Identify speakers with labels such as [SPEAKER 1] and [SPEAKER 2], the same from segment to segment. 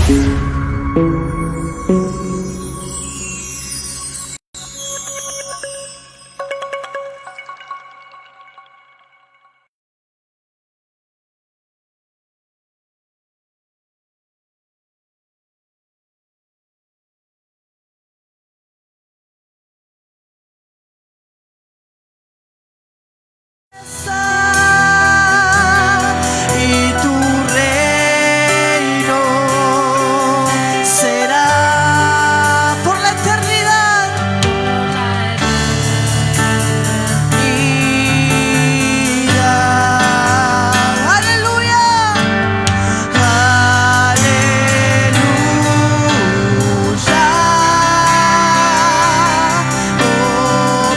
[SPEAKER 1] Y tu reino será por la eternidad. Aleluya, aleluya. Oh,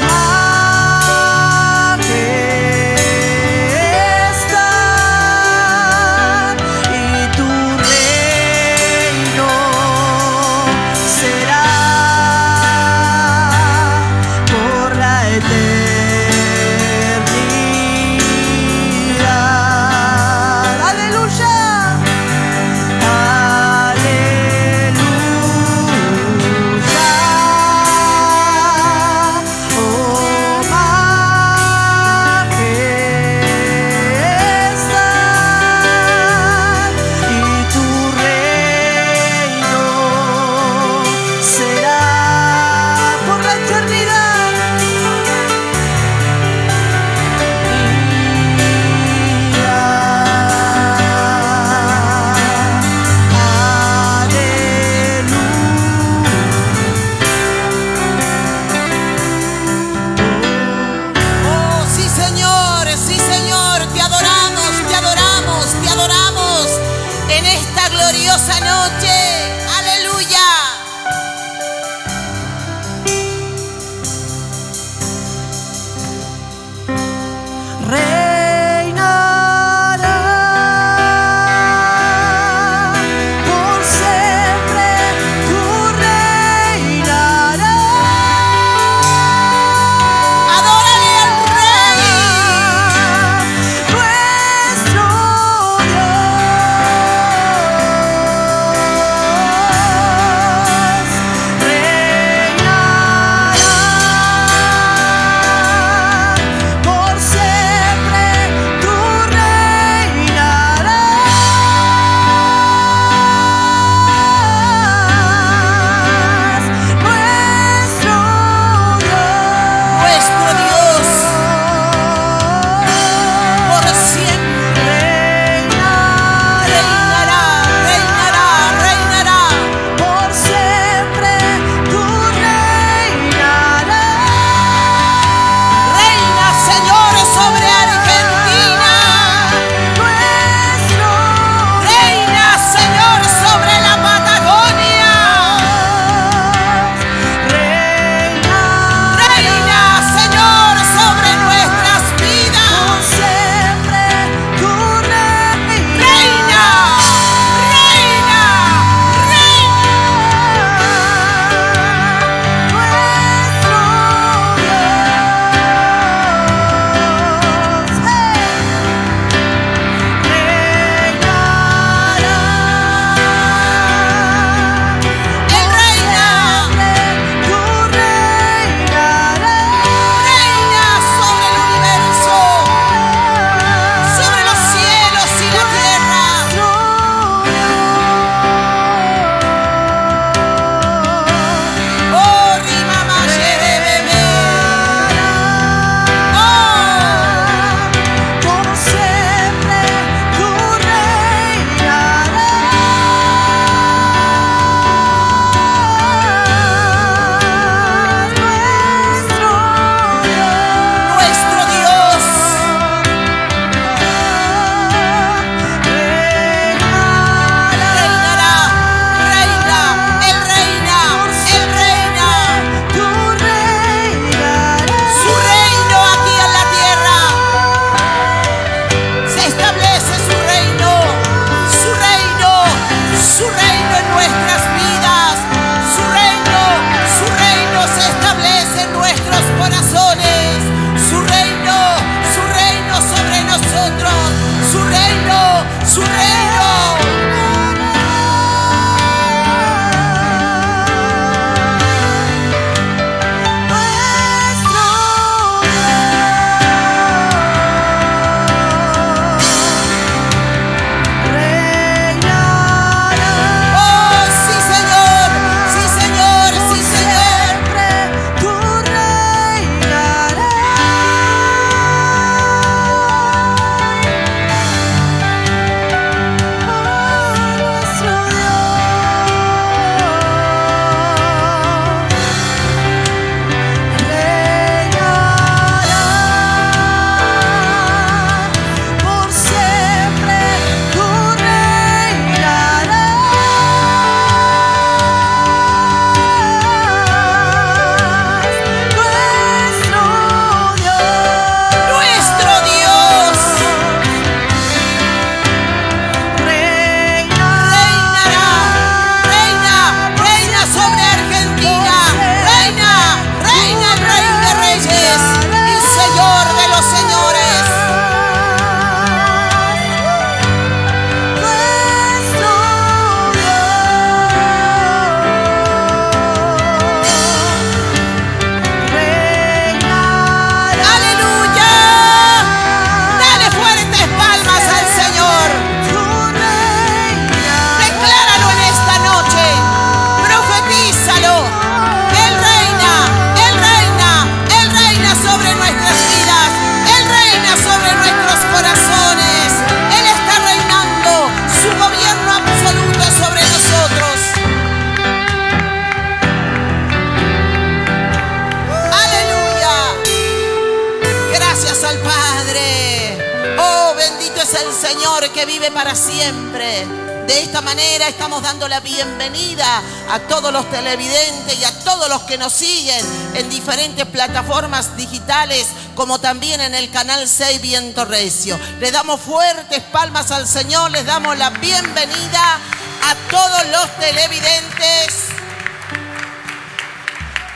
[SPEAKER 1] al Padre. Oh, bendito es el Señor que vive para siempre. De esta manera estamos dando la bienvenida a todos los televidentes y a todos los que nos siguen en diferentes plataformas digitales, como también en el canal 6 Viento Recio. Le damos fuertes palmas al Señor, les damos la bienvenida a todos los televidentes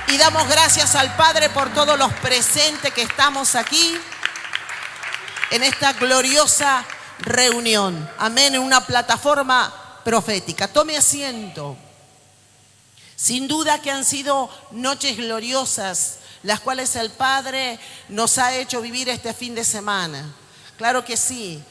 [SPEAKER 1] y damos gracias al Padre por todos los presentes que estamos aquí en esta gloriosa reunión. Amén, en una plataforma profética. Tome asiento. Sin duda que han sido noches gloriosas, las cuales el Padre nos ha hecho vivir este fin de semana. Claro que sí.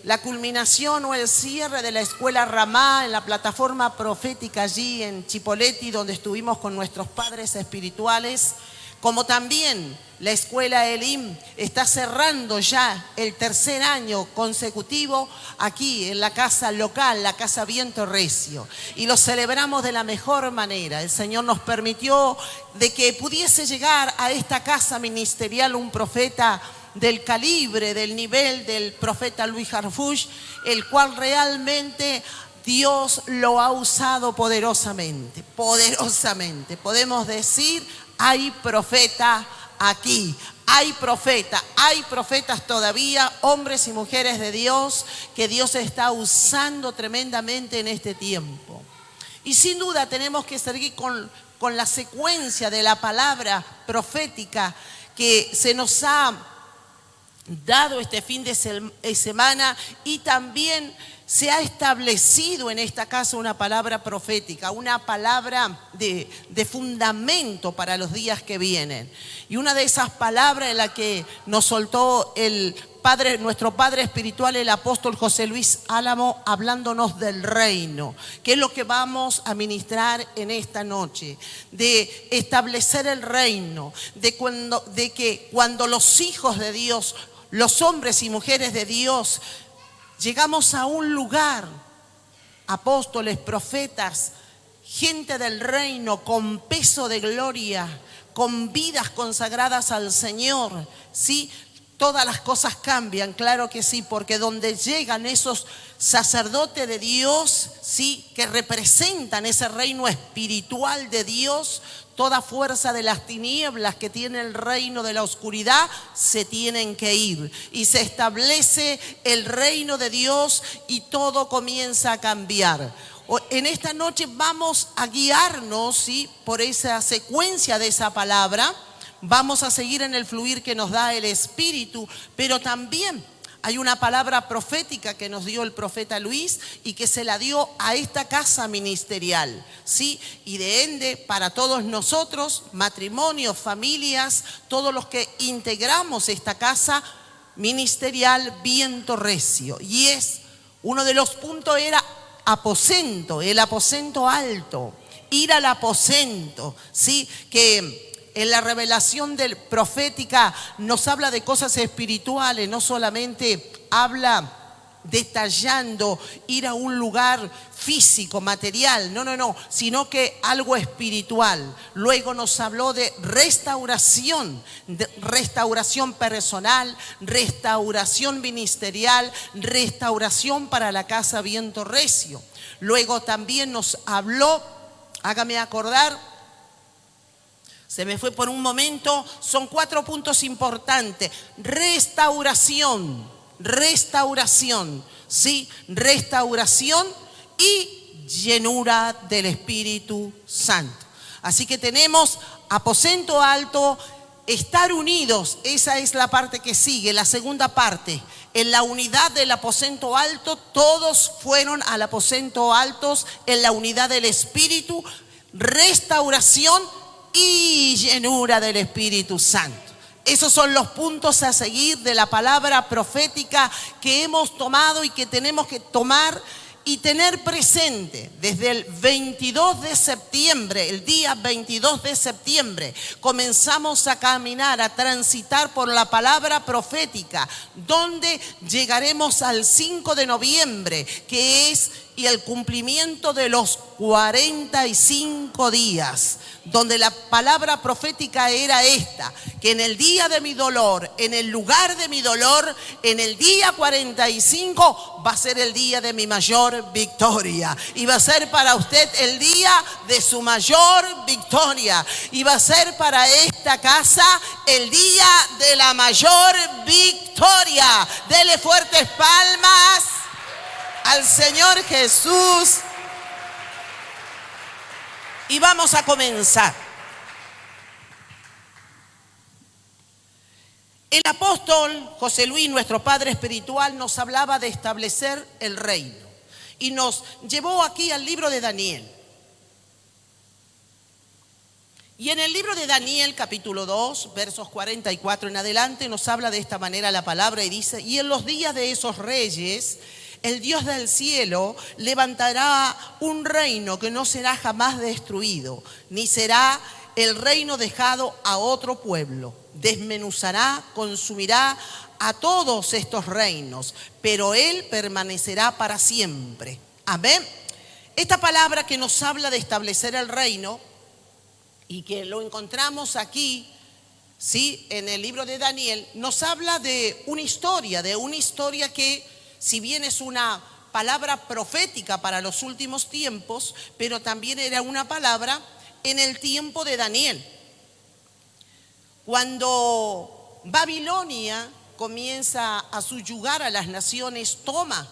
[SPEAKER 1] La culminación o el cierre de la escuela Ramá en la plataforma profética allí en Chipoleti, donde estuvimos con nuestros padres espirituales, como también la escuela Elim está cerrando ya el tercer año consecutivo aquí en la casa local, la casa Viento Recio. Y lo celebramos de la mejor manera. El Señor nos permitió de que pudiese llegar a esta casa ministerial un profeta del calibre, del nivel del profeta Luis Harfuch, el cual realmente Dios lo ha usado poderosamente, poderosamente. Podemos decir, hay profeta aquí, hay profetas todavía, hombres y mujeres de Dios, que Dios está usando tremendamente en este tiempo. Y sin duda tenemos que seguir con la secuencia de la palabra profética que se nos ha dado este fin de semana, y también se ha establecido en esta casa una palabra profética, una palabra de fundamento para los días que vienen. Y una de esas palabras en la que nos soltó el Padre, nuestro Padre espiritual, el apóstol José Luis Álamo, hablándonos del reino, que es lo que vamos a ministrar en esta noche, de establecer el reino, de que cuando los hijos de Dios, los hombres y mujeres de Dios, llegamos a un lugar, apóstoles, profetas, gente del reino con peso de gloria, con vidas consagradas al Señor, ¿sí? Todas las cosas cambian, claro que sí, porque donde llegan esos sacerdotes de Dios, ¿sí?, que representan ese reino espiritual de Dios, toda fuerza de las tinieblas que tiene el reino de la oscuridad se tienen que ir. Y se establece el reino de Dios y todo comienza a cambiar. En esta noche vamos a guiarnos, ¿sí?, por esa secuencia de esa palabra. Vamos a seguir en el fluir que nos da el Espíritu, pero también hay una palabra profética que nos dio el profeta Luis y que se la dio a esta casa ministerial, ¿sí? Y de ende para todos nosotros, matrimonios, familias, todos los que integramos esta casa ministerial Viento Recio. Y uno de los puntos era aposento, el aposento alto, ir al aposento, ¿sí? Que en la revelación profética nos habla de cosas espirituales, no solamente habla detallando ir a un lugar físico, material, no, sino que algo espiritual. Luego nos habló de restauración personal, restauración ministerial, restauración para la casa Viento Recio. Luego también nos habló, hágame acordar, se me fue por un momento, son 4 puntos importantes. Restauración, ¿sí? Restauración y llenura del Espíritu Santo. Así que tenemos aposento alto, estar unidos, esa es la parte que sigue, la segunda parte. En la unidad del aposento alto, todos fueron al aposento alto en la unidad del Espíritu, restauración y llenura del Espíritu Santo. Esos son los puntos a seguir de la palabra profética que hemos tomado y que tenemos que tomar y tener presente. Desde el 22 de septiembre, el día 22 de septiembre, comenzamos a caminar, a transitar por la palabra profética, donde llegaremos al 5 de noviembre, que es y el cumplimiento de los 45 días, donde la palabra profética era esta, que en el día de mi dolor, en el lugar de mi dolor, en el día 45 va a ser el día de mi mayor victoria. Y va a ser para usted el día de su mayor victoria. Y va a ser para esta casa el día de la mayor victoria. Dele fuertes palmas al Señor Jesús. Y vamos a comenzar. El apóstol José Luis, nuestro padre espiritual, nos hablaba de establecer el reino. Y nos llevó aquí al libro de Daniel. Y en el libro de Daniel, capítulo 2, versos 44 en adelante, nos habla de esta manera la palabra y dice: y en los días de esos reyes, el Dios del cielo levantará un reino que no será jamás destruido, ni será el reino dejado a otro pueblo. Desmenuzará, consumirá a todos estos reinos, pero Él permanecerá para siempre. Amén. Esta palabra que nos habla de establecer el reino y que lo encontramos aquí, ¿sí?, en el libro de Daniel, nos habla de una historia que, si bien es una palabra profética para los últimos tiempos, pero también era una palabra en el tiempo de Daniel. Cuando Babilonia comienza a subyugar a las naciones, toma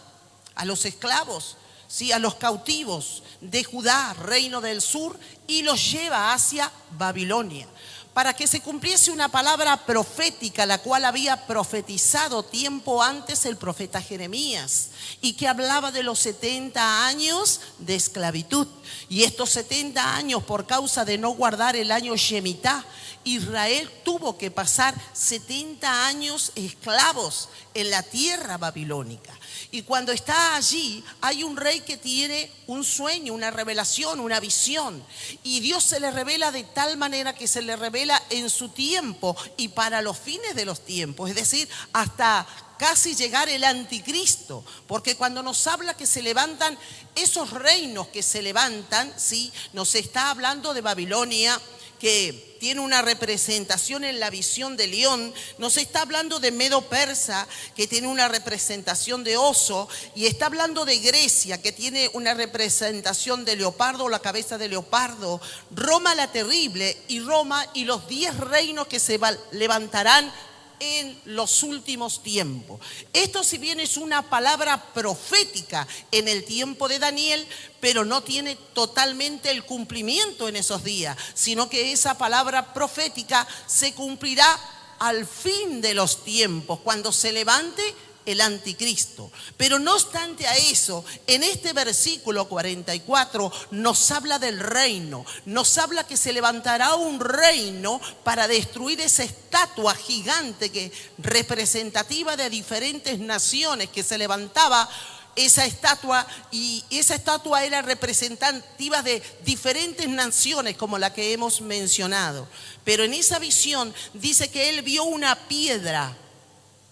[SPEAKER 1] a los esclavos, ¿sí?, a los cautivos de Judá, reino del sur, y los lleva hacia Babilonia, para que se cumpliese una palabra profética, la cual había profetizado tiempo antes el profeta Jeremías, y que hablaba de los 70 años de esclavitud. Y estos 70 años, por causa de no guardar el año Shemitah, Israel tuvo que pasar 70 años esclavos en la tierra babilónica. Y cuando está allí, hay un rey que tiene un sueño, una revelación, una visión. Y Dios se le revela de tal manera que se le revela en su tiempo y para los fines de los tiempos. Es decir, hasta casi llegar el anticristo. Porque cuando nos habla que se levantan esos reinos que se levantan, ¿sí?, nos está hablando de Babilonia, que tiene una representación en la visión de león. Nos está hablando de Medo-Persa, que tiene una representación de oso, y está hablando de Grecia, que tiene una representación de leopardo, la cabeza de leopardo. Roma la terrible, y Roma y los 10 reinos que se levantarán en los últimos tiempos. Esto, si bien es una palabra profética en el tiempo de Daniel, pero no tiene totalmente el cumplimiento en esos días, sino que esa palabra profética se cumplirá al fin de los tiempos, cuando se levante el anticristo. Pero no obstante a eso, en este versículo 44 nos habla del reino, nos habla que se levantará un reino para destruir esa estatua gigante que representativa de diferentes naciones que se levantaba. Esa estatua, y esa estatua era representativa de diferentes naciones, como la que hemos mencionado. Pero en esa visión dice que él vio una piedra,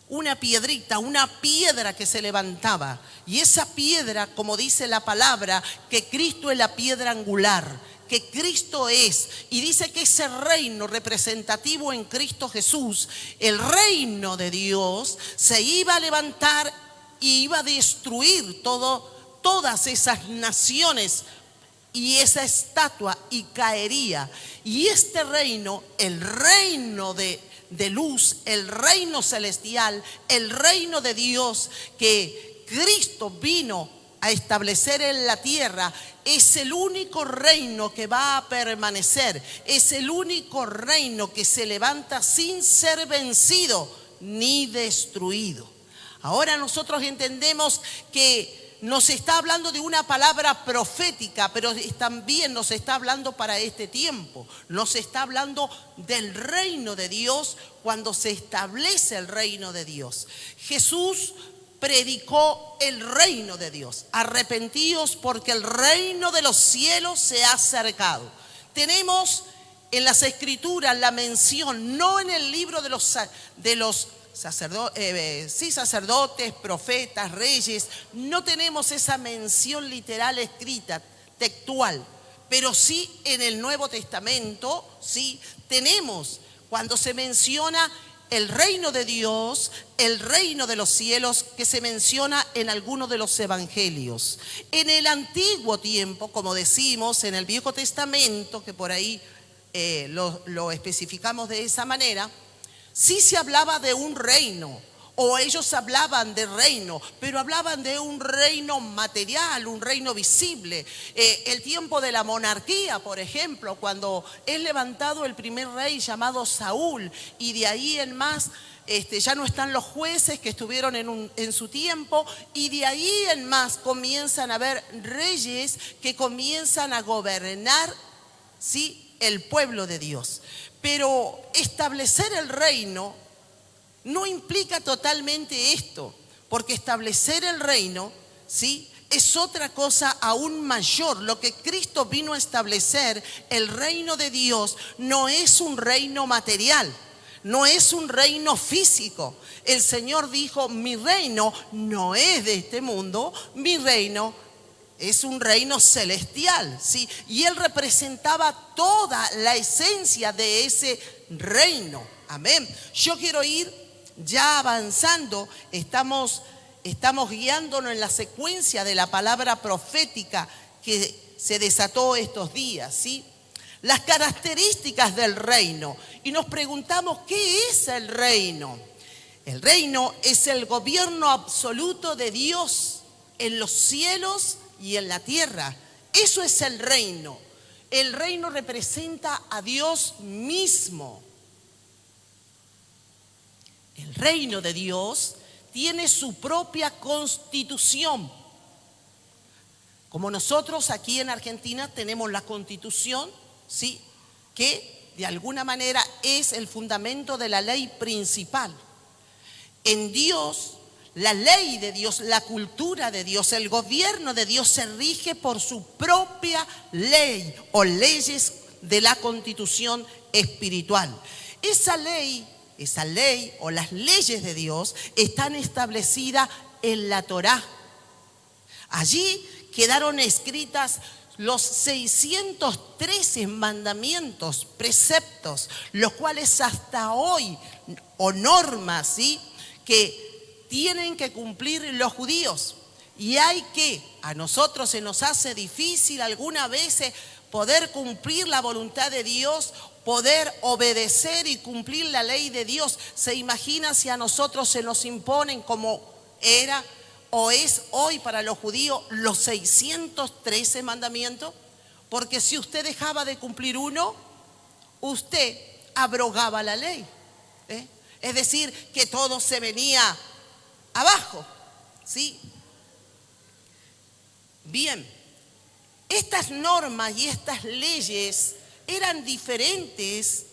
[SPEAKER 1] una piedrita, una piedra que se levantaba. Y esa piedra, como dice la palabra, que Cristo es la piedra angular, que Cristo es. Y dice que ese reino representativo en Cristo Jesús, el reino de Dios, se iba a levantar y iba a destruir todas esas naciones y esa estatua, y caería. Y este reino, el reino de luz, el reino celestial, el reino de Dios que Cristo vino a establecer en la tierra, es el único reino que va a permanecer, es el único reino que se levanta sin ser vencido ni destruido. Ahora nosotros entendemos que nos está hablando de una palabra profética, pero también nos está hablando para este tiempo. Nos está hablando del reino de Dios cuando se establece el reino de Dios. Jesús predicó el reino de Dios. Arrepentíos porque el reino de los cielos se ha acercado. Tenemos en las escrituras la mención, no en el libro de los sacerdotes, profetas, reyes. No tenemos esa mención literal escrita, textual, pero sí en el Nuevo Testamento, sí, tenemos cuando se menciona el reino de Dios, el reino de los cielos, que se menciona en algunos de los evangelios. En el antiguo tiempo, como decimos, en el Viejo Testamento, que por ahí lo especificamos de esa manera, sí se hablaba de un reino, o ellos hablaban de reino, pero hablaban de un reino material, un reino visible. El tiempo de la monarquía, por ejemplo, cuando es levantado el primer rey llamado Saúl, y de ahí en más ya no están los jueces que estuvieron en su tiempo, y de ahí en más comienzan a haber reyes que comienzan a gobernar, ¿sí?, el pueblo de Dios. Pero establecer el reino no implica totalmente esto, porque establecer el reino, ¿sí?, es otra cosa aún mayor. Lo que Cristo vino a establecer, el reino de Dios, no es un reino material, no es un reino físico. El Señor dijo, mi reino no es de este mundo, mi reino es un reino celestial, ¿sí? Y Él representaba toda la esencia de ese reino. Amén. Yo quiero ir ya avanzando, estamos guiándonos en la secuencia de la palabra profética que se desató estos días, ¿sí? Las características del reino. Y nos preguntamos, ¿qué es el reino? El reino es el gobierno absoluto de Dios en los cielos y en la tierra. Eso es el reino. El reino representa a Dios mismo. El reino de Dios tiene su propia constitución. Como nosotros aquí en Argentina tenemos la Constitución, ¿sí?, que de alguna manera es el fundamento de la ley principal. En Dios, la ley de Dios, la cultura de Dios, el gobierno de Dios se rige por su propia ley o leyes de la Constitución espiritual. Esa ley o las leyes de Dios están establecidas en la Torá. Allí quedaron escritas los 613 mandamientos, preceptos, los cuales hasta hoy, o normas, ¿sí?, que tienen que cumplir los judíos. Y a nosotros se nos hace difícil algunas veces poder cumplir la voluntad de Dios, poder obedecer y cumplir la ley de Dios. ¿Se imagina si a nosotros se nos imponen como era o es hoy para los judíos los 613 mandamientos? Porque si usted dejaba de cumplir uno, usted abrogaba la ley, ¿eh? Es decir, que todo se venía abajo, ¿sí? Bien, estas normas y estas leyes eran diferentes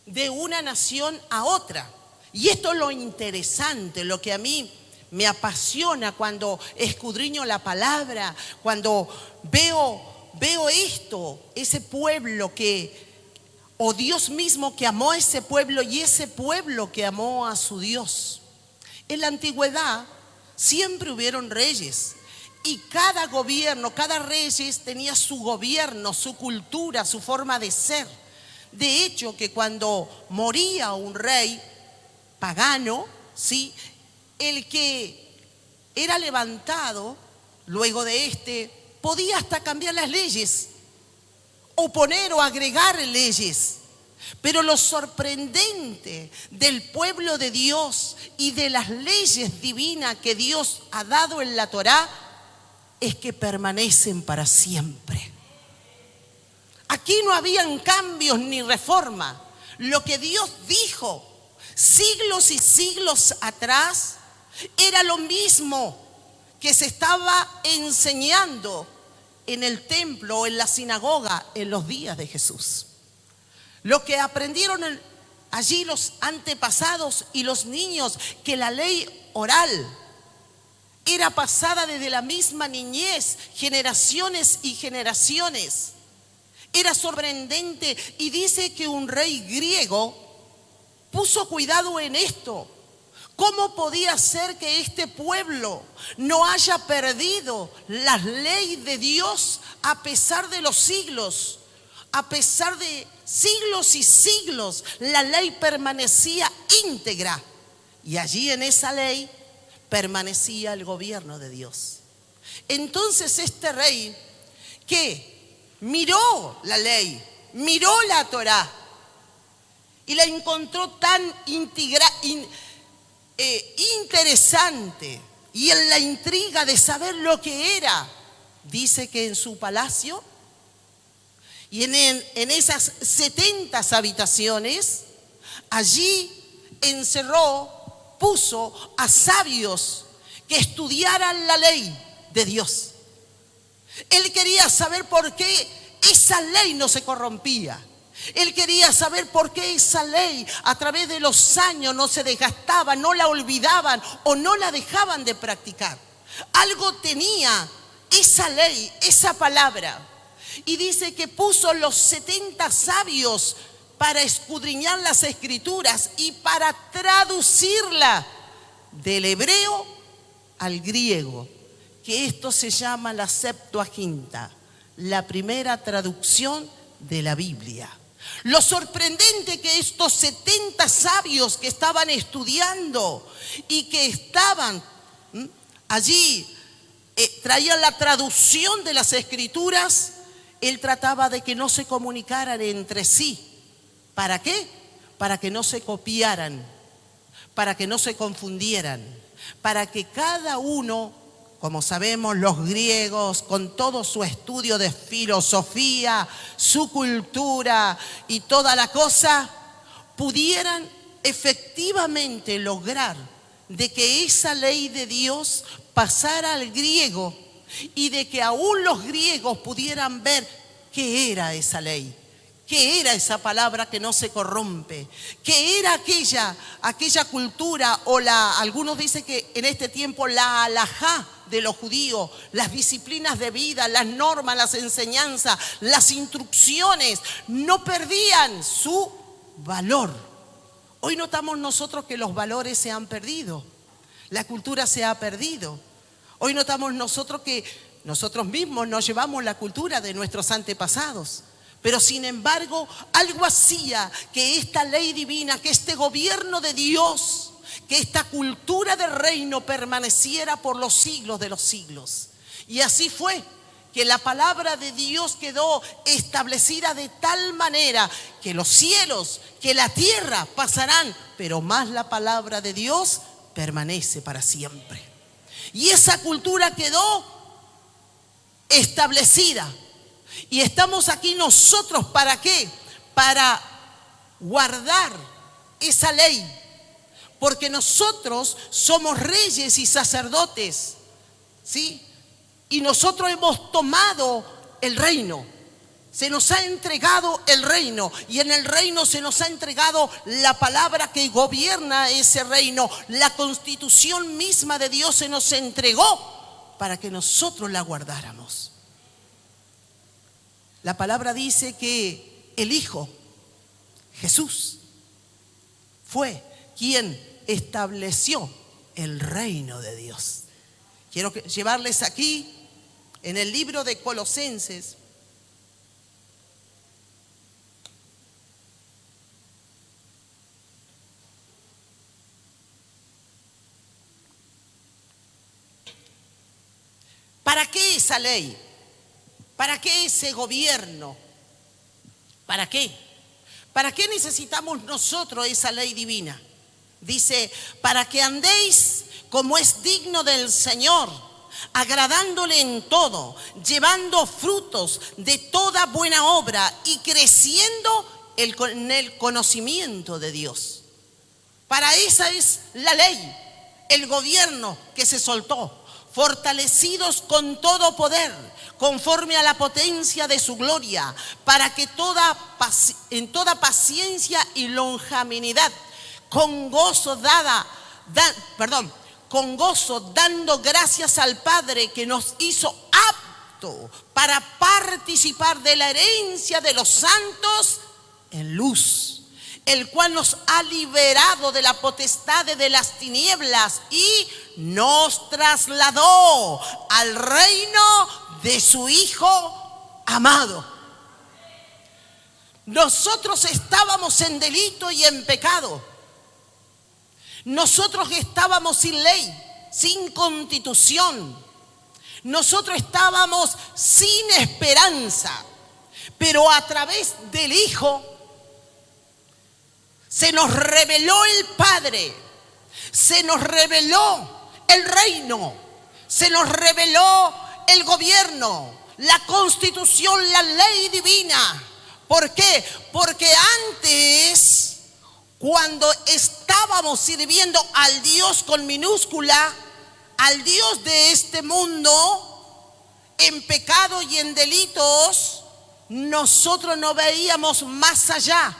[SPEAKER 1] de una nación a otra. Y esto es lo interesante, lo que a mí me apasiona cuando escudriño la palabra, cuando veo esto, ese pueblo o Dios mismo que amó a ese pueblo y ese pueblo que amó a su Dios. En la antigüedad siempre hubieron reyes. Y cada gobierno, cada rey tenía su gobierno, su cultura, su forma de ser. De hecho, que cuando moría un rey pagano, ¿sí?, el que era levantado luego de podía hasta cambiar las leyes, o poner o agregar leyes. Pero lo sorprendente del pueblo de Dios y de las leyes divinas que Dios ha dado en la Torá es que permanecen para siempre. Aquí no habían cambios ni reforma. Lo que Dios dijo siglos y siglos atrás era lo mismo que se estaba enseñando en el templo o en la sinagoga en los días de Jesús. Lo que aprendieron allí los antepasados y los niños, que la ley oral era pasada desde la misma niñez, generaciones y generaciones. Era sorprendente, y dice que un rey griego puso cuidado en esto ¿Cómo podía ser que este pueblo no haya perdido la ley de Dios a pesar de los siglos? A pesar de siglos y siglos, la ley permanecía íntegra. Y allí en esa ley permanecía el gobierno de Dios. Entonces este rey que miró la ley, miró la Torá y la encontró tan interesante y en la intriga de saber lo que era, dice que en su palacio y en esas 70 habitaciones, allí puso a sabios que estudiaran la ley de Dios. Él quería saber por qué esa ley no se corrompía. Él quería saber por qué esa ley a través de los años no se desgastaba, no la olvidaban o no la dejaban de practicar. Algo tenía esa ley, esa palabra. Y dice que puso los 70 sabios para escudriñar las escrituras y para traducirla del hebreo al griego, que esto se llama la Septuaginta, la primera traducción de la Biblia. Lo sorprendente que estos 70 sabios que estaban estudiando y que estaban allí, traían la traducción de las escrituras. Él trataba de que no se comunicaran entre sí. ¿Para qué? Para que no se copiaran, para que no se confundieran, para que cada uno, como sabemos, los griegos, con todo su estudio de filosofía, su cultura y toda la cosa, pudieran efectivamente lograr de que esa ley de Dios pasara al griego y de que aún los griegos pudieran ver qué era esa ley, qué era esa palabra que no se corrompe, qué era aquella cultura o algunos dicen que en este tiempo la halajá de los judíos, las disciplinas de vida, las normas, las enseñanzas, las instrucciones, no perdían su valor. Hoy notamos nosotros que los valores se han perdido, la cultura se ha perdido. Hoy notamos nosotros que nosotros mismos nos llevamos la cultura de nuestros antepasados. Pero sin embargo, algo hacía que esta ley divina, que este gobierno de Dios, que esta cultura del reino permaneciera por los siglos de los siglos. Y así fue que la palabra de Dios quedó establecida de tal manera que los cielos, que la tierra pasarán, pero más la palabra de Dios permanece para siempre. Y esa cultura quedó establecida. Y estamos aquí nosotros, ¿para qué? Para guardar esa ley. Porque nosotros somos reyes y sacerdotes, ¿sí? Y nosotros hemos tomado el reino. Se nos ha entregado el reino. Y en el reino se nos ha entregado la palabra que gobierna ese reino. La constitución misma de Dios se nos entregó para que nosotros la guardáramos. La palabra dice que el Hijo, Jesús, fue quien estableció el reino de Dios. Quiero llevarles aquí, en el libro de Colosenses, ¿para qué esa ley? ¿Para qué ese gobierno? ¿Para qué? ¿Para qué necesitamos nosotros esa ley divina? Dice, para que andéis como es digno del Señor, agradándole en todo, llevando frutos de toda buena obra y creciendo en el conocimiento de Dios. Para esa es la ley, el gobierno que se soltó. Fortalecidos con todo poder, conforme a la potencia de su gloria, para que en toda paciencia y longanimidad, con gozo dando gracias al Padre que nos hizo apto para participar de la herencia de los santos en luz, el cual nos ha liberado de la potestad de las tinieblas y nos trasladó al reino de su Hijo amado. Nosotros estábamos en delito y en pecado. Nosotros estábamos sin ley, sin constitución. Nosotros estábamos sin esperanza. Pero a través del Hijo se nos reveló el Padre, se nos reveló el reino, se nos reveló el gobierno, la constitución, la ley divina. ¿Por qué? Porque antes, cuando estábamos sirviendo al Dios con minúscula, al Dios de este mundo, en pecado y en delitos, nosotros no veíamos más allá.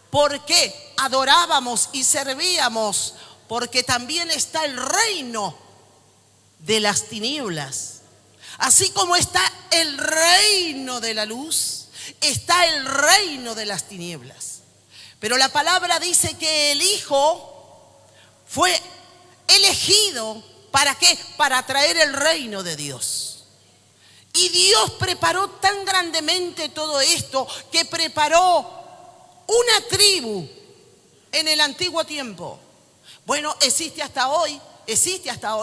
[SPEAKER 1] ¿Por qué? Adorábamos y servíamos, porque también está el reino de las tinieblas. Así como está el reino de la luz, está el reino de las tinieblas. Pero la palabra dice que el Hijo fue elegido, ¿para qué? Para traer el reino de Dios. Y Dios preparó tan grandemente todo esto que preparó una tribu en el antiguo tiempo. Bueno, existe hasta hoy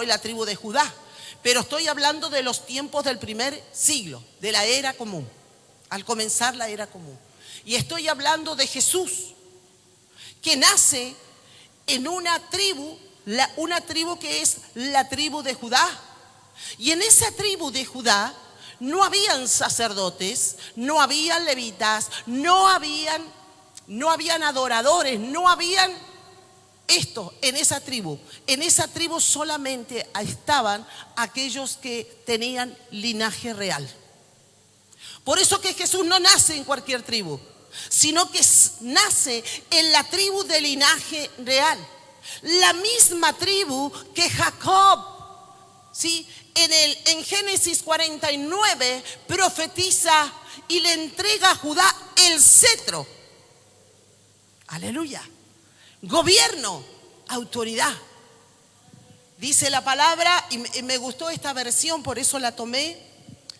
[SPEAKER 1] la tribu de Judá, pero estoy hablando de los tiempos del primer siglo, de la era común, al comenzar la era común. Y estoy hablando de Jesús, que nace en una tribu que es la tribu de Judá. Y en esa tribu de Judá no habían sacerdotes, no habían levitas, no habían adoradores, no habían esto en esa tribu. En esa tribu solamente estaban aquellos que tenían linaje real. Por eso que Jesús no nace en cualquier tribu, sino que nace en la tribu de linaje real. La misma tribu que Jacob, ¿sí?, en Génesis 49 profetiza y le entrega a Judá el cetro. Aleluya. Gobierno, autoridad. Dice la palabra, y me gustó esta versión, por eso la tomé,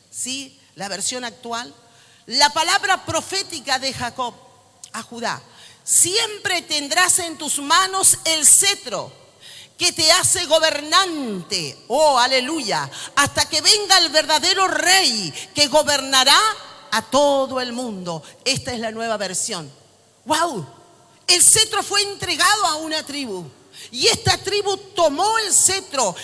[SPEAKER 1] ¿sí?, la versión actual. La palabra profética de Jacob a Judá: siempre tendrás en tus manos el cetro que te hace gobernante, oh aleluya, hasta que venga el verdadero rey que gobernará a todo el mundo. Esta es la nueva versión. ¡Wow! El cetro fue entregado a una tribu. Y esta tribu tomó el cetro,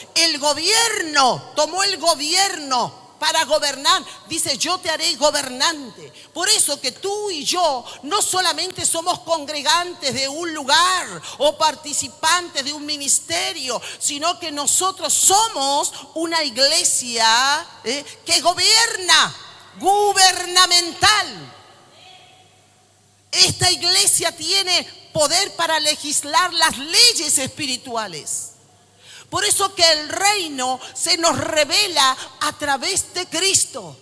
[SPEAKER 1] tomó el gobierno para gobernar. Dice: yo te haré gobernante. Por eso que tú y yo no solamente somos congregantes de un lugar o participantes de un ministerio, sino que nosotros somos una iglesia que gobierna, gubernamental. Esta iglesia tiene poder para legislar las leyes espirituales. Por eso que el reino se nos revela a través de Cristo.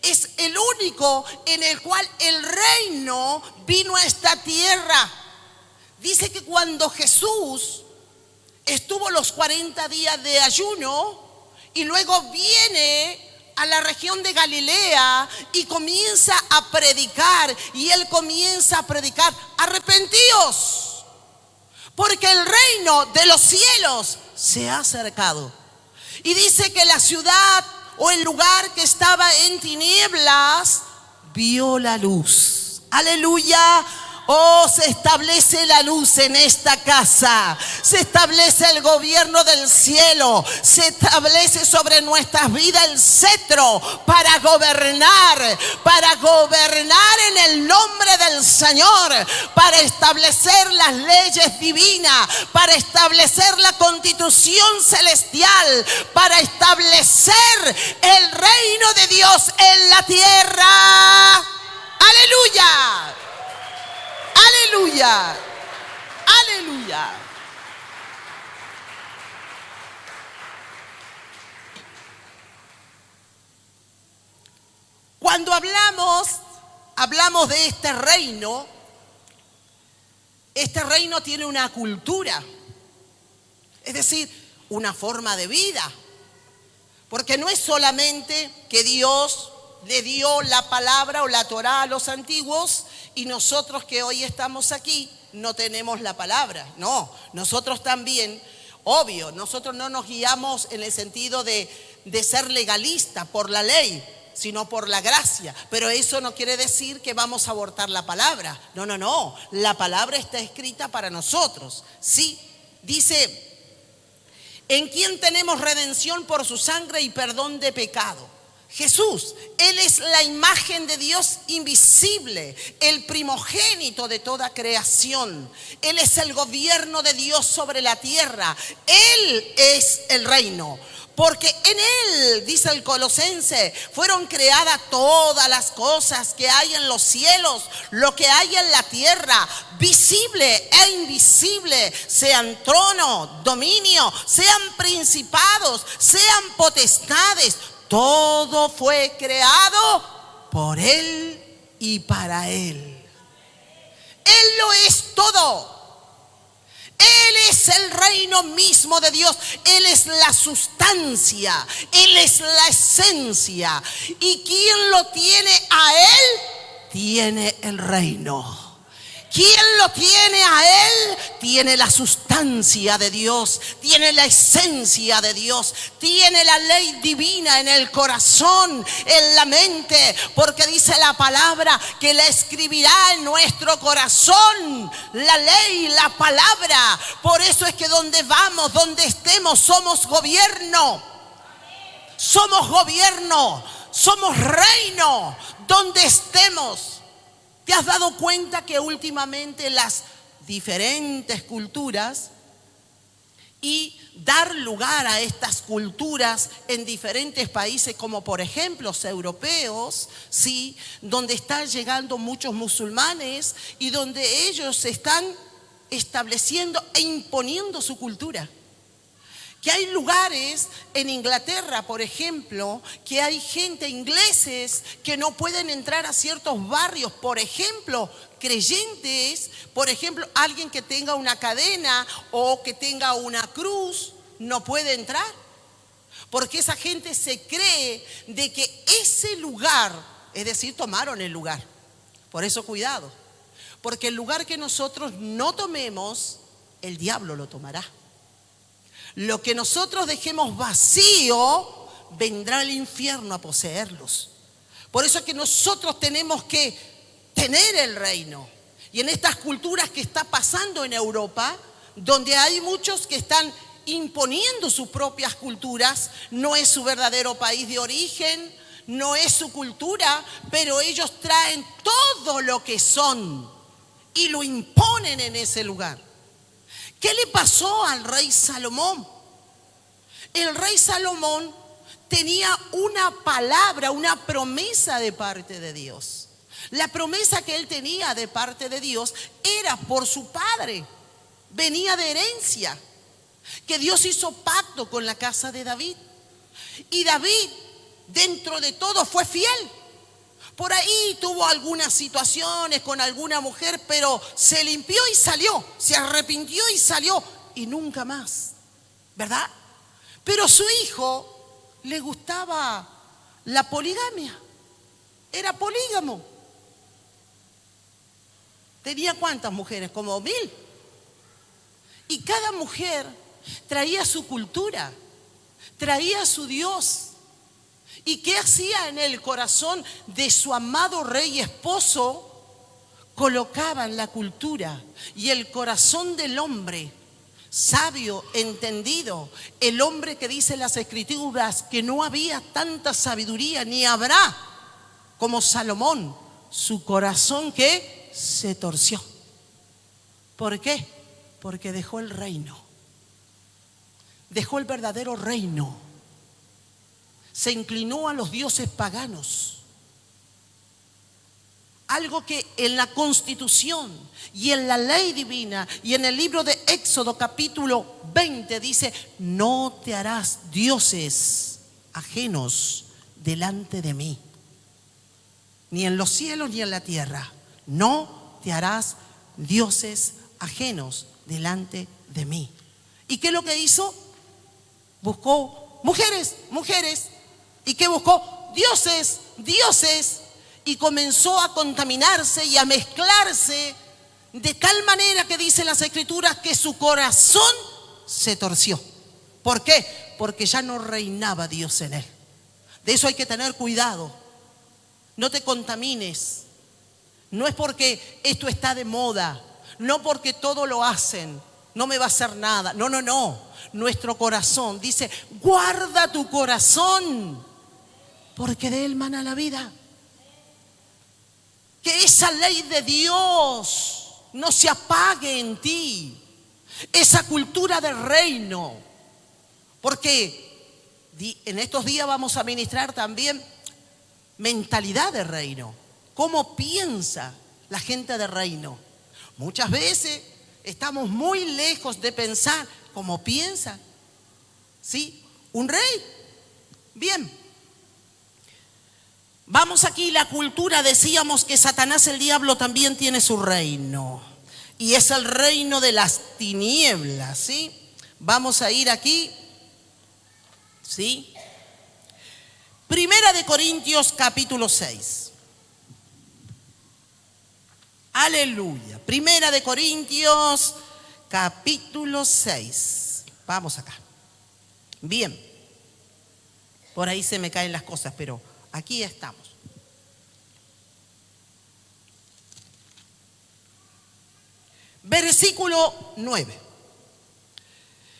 [SPEAKER 1] Es el único en el cual el reino vino a esta tierra. Dice que cuando Jesús estuvo los 40 días de ayuno y luego viene a la región de Galilea y comienza a predicar, y él comienza a predicar: arrepentíos, porque el reino de los cielos se ha acercado. Y dice que la ciudad o el lugar que estaba en tinieblas vio la luz. Aleluya. Oh, se establece la luz en esta casa. Se establece el gobierno del cielo. Se establece sobre nuestras vidas el cetro para gobernar en el nombre del Señor, para establecer las leyes divinas, para establecer la constitución celestial, para establecer el reino de Dios en la tierra. Aleluya. Aleluya, aleluya. Cuando hablamos de este reino, Este reino tiene una cultura, es decir, una forma de vida. Porque no es solamente que Dios le dio la palabra o la Torá a los antiguos y nosotros que hoy estamos aquí no tenemos la palabra. No, nosotros también, obvio, nosotros no nos guiamos en el sentido de ser legalista por la ley, sino por la gracia. Pero eso no quiere decir que vamos a abortar la palabra. No, no, no. La palabra está escrita para nosotros. Sí, dice, en quien tenemos redención por su sangre y perdón de pecado. Jesús, Él es la imagen de Dios invisible, el primogénito de toda creación. Él es el gobierno de Dios sobre la tierra. Él es el reino. Porque en Él, dice el Colosense, fueron creadas todas las cosas que hay en los cielos, lo que hay en la tierra, visible e invisible, sean trono, dominio, sean principados, sean potestades. Todo fue creado por Él y para Él. Él lo es todo. Él es el reino mismo de Dios. Él es la sustancia. Él es la esencia. Y quien lo tiene a Él, tiene el reino. Quien lo tiene a Él, tiene la sustancia de Dios, tiene la esencia de Dios, tiene la ley divina en el corazón, en la mente, porque dice la palabra que la escribirá en nuestro corazón, la ley, la palabra. Por eso es que donde vamos, donde estemos, somos gobierno. Somos gobierno, somos reino, donde estemos. ¿Te has dado cuenta que últimamente las diferentes culturas y dar lugar a estas culturas en diferentes países, como por ejemplo los europeos, ¿sí?, donde están llegando muchos musulmanes y donde ellos están estableciendo e imponiendo su cultura? Que hay lugares en Inglaterra, por ejemplo, que hay gente, ingleses, que no pueden entrar a ciertos barrios, por ejemplo, creyentes, por ejemplo, alguien que tenga una cadena o que tenga una cruz, no puede entrar. Porque esa gente se cree de que ese lugar, es decir, tomaron el lugar. Por eso cuidado, porque el lugar que nosotros no tomemos, el diablo lo tomará. Lo que nosotros dejemos vacío, vendrá el infierno a poseerlos. Por eso es que nosotros tenemos que tener el reino. Y en estas culturas que está pasando en Europa, donde hay muchos que están imponiendo sus propias culturas, no es su verdadero país de origen, no es su cultura, pero ellos traen todo lo que son y lo imponen en ese lugar. ¿Qué le pasó al rey Salomón? El rey Salomón tenía una palabra, una promesa de parte de Dios. La promesa que él tenía de parte de Dios era por su padre. Venía de herencia. Que Dios hizo pacto con la casa de David. Y David, dentro de todo, fue fiel. Por ahí tuvo algunas situaciones con alguna mujer, pero se limpió y salió, se arrepintió y salió, y nunca más, ¿verdad? Pero su hijo le gustaba la poligamia, era polígamo. ¿Tenía cuántas mujeres? Como 1000. Y cada mujer traía su cultura, traía su Dios. ¿Y qué hacía en el corazón de su amado rey esposo? Colocaban la cultura y el corazón del hombre sabio, entendido, el hombre que dice en las escrituras que no había tanta sabiduría ni habrá como Salomón, su corazón que se torció. ¿Por qué? Porque dejó el reino, dejó el verdadero reino. Se inclinó a los dioses paganos. Algo que en la Constitución y en la ley divina y en el libro de Éxodo capítulo 20 dice: no te harás dioses ajenos delante de mí, ni en los cielos ni en la tierra. No te harás dioses ajenos delante de mí. ¿Y qué es lo que hizo? Buscó mujeres. ¿Y qué buscó? Dioses. Y comenzó a contaminarse y a mezclarse de tal manera que dicen las Escrituras que su corazón se torció. ¿Por qué? Porque ya no reinaba Dios en él. De eso hay que tener cuidado. No te contamines. No es porque esto está de moda, no porque todo lo hacen, no me va a hacer nada. No. Nuestro corazón dice, guarda tu corazón, porque de él mana la vida. Que esa ley de Dios no se apague en ti. Esa cultura del reino. Porque en estos días vamos a ministrar también mentalidad de reino. ¿Cómo piensa la gente de reino? Muchas veces estamos muy lejos de pensar como piensa, ¿sí? Un rey. Bien. Vamos aquí, la cultura, decíamos que Satanás, el diablo, también tiene su reino. Y es el reino de las tinieblas, ¿sí? Vamos a ir aquí, ¿sí? Primera de Corintios capítulo 6. Aleluya. Primera de Corintios capítulo 6. Vamos acá. Bien. Por ahí se me caen las cosas, pero aquí estamos. Versículo 9.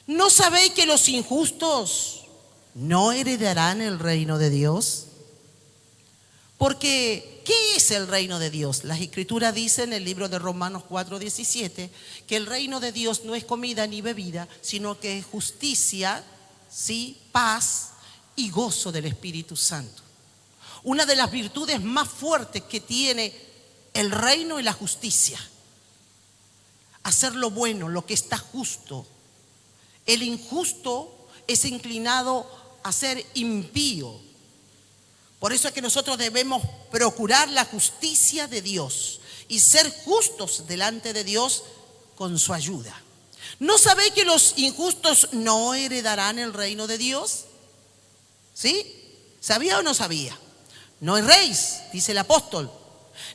[SPEAKER 1] ¿No sabéis que los injustos no heredarán el reino de Dios? Porque, ¿qué es el reino de Dios? Las Escrituras dicen en el libro de Romanos 4:17 que el reino de Dios no es comida ni bebida, sino que es justicia, ¿sí? Paz y gozo del Espíritu Santo. Una de las virtudes más fuertes que tiene el reino es la justicia. Hacer lo bueno, lo que está justo. El injusto es inclinado a ser impío. Por eso es que nosotros debemos procurar la justicia de Dios y ser justos delante de Dios con su ayuda. ¿No sabéis que los injustos no heredarán el reino de Dios? ¿Sí? ¿Sabía o no sabía? No erréis, dice el apóstol.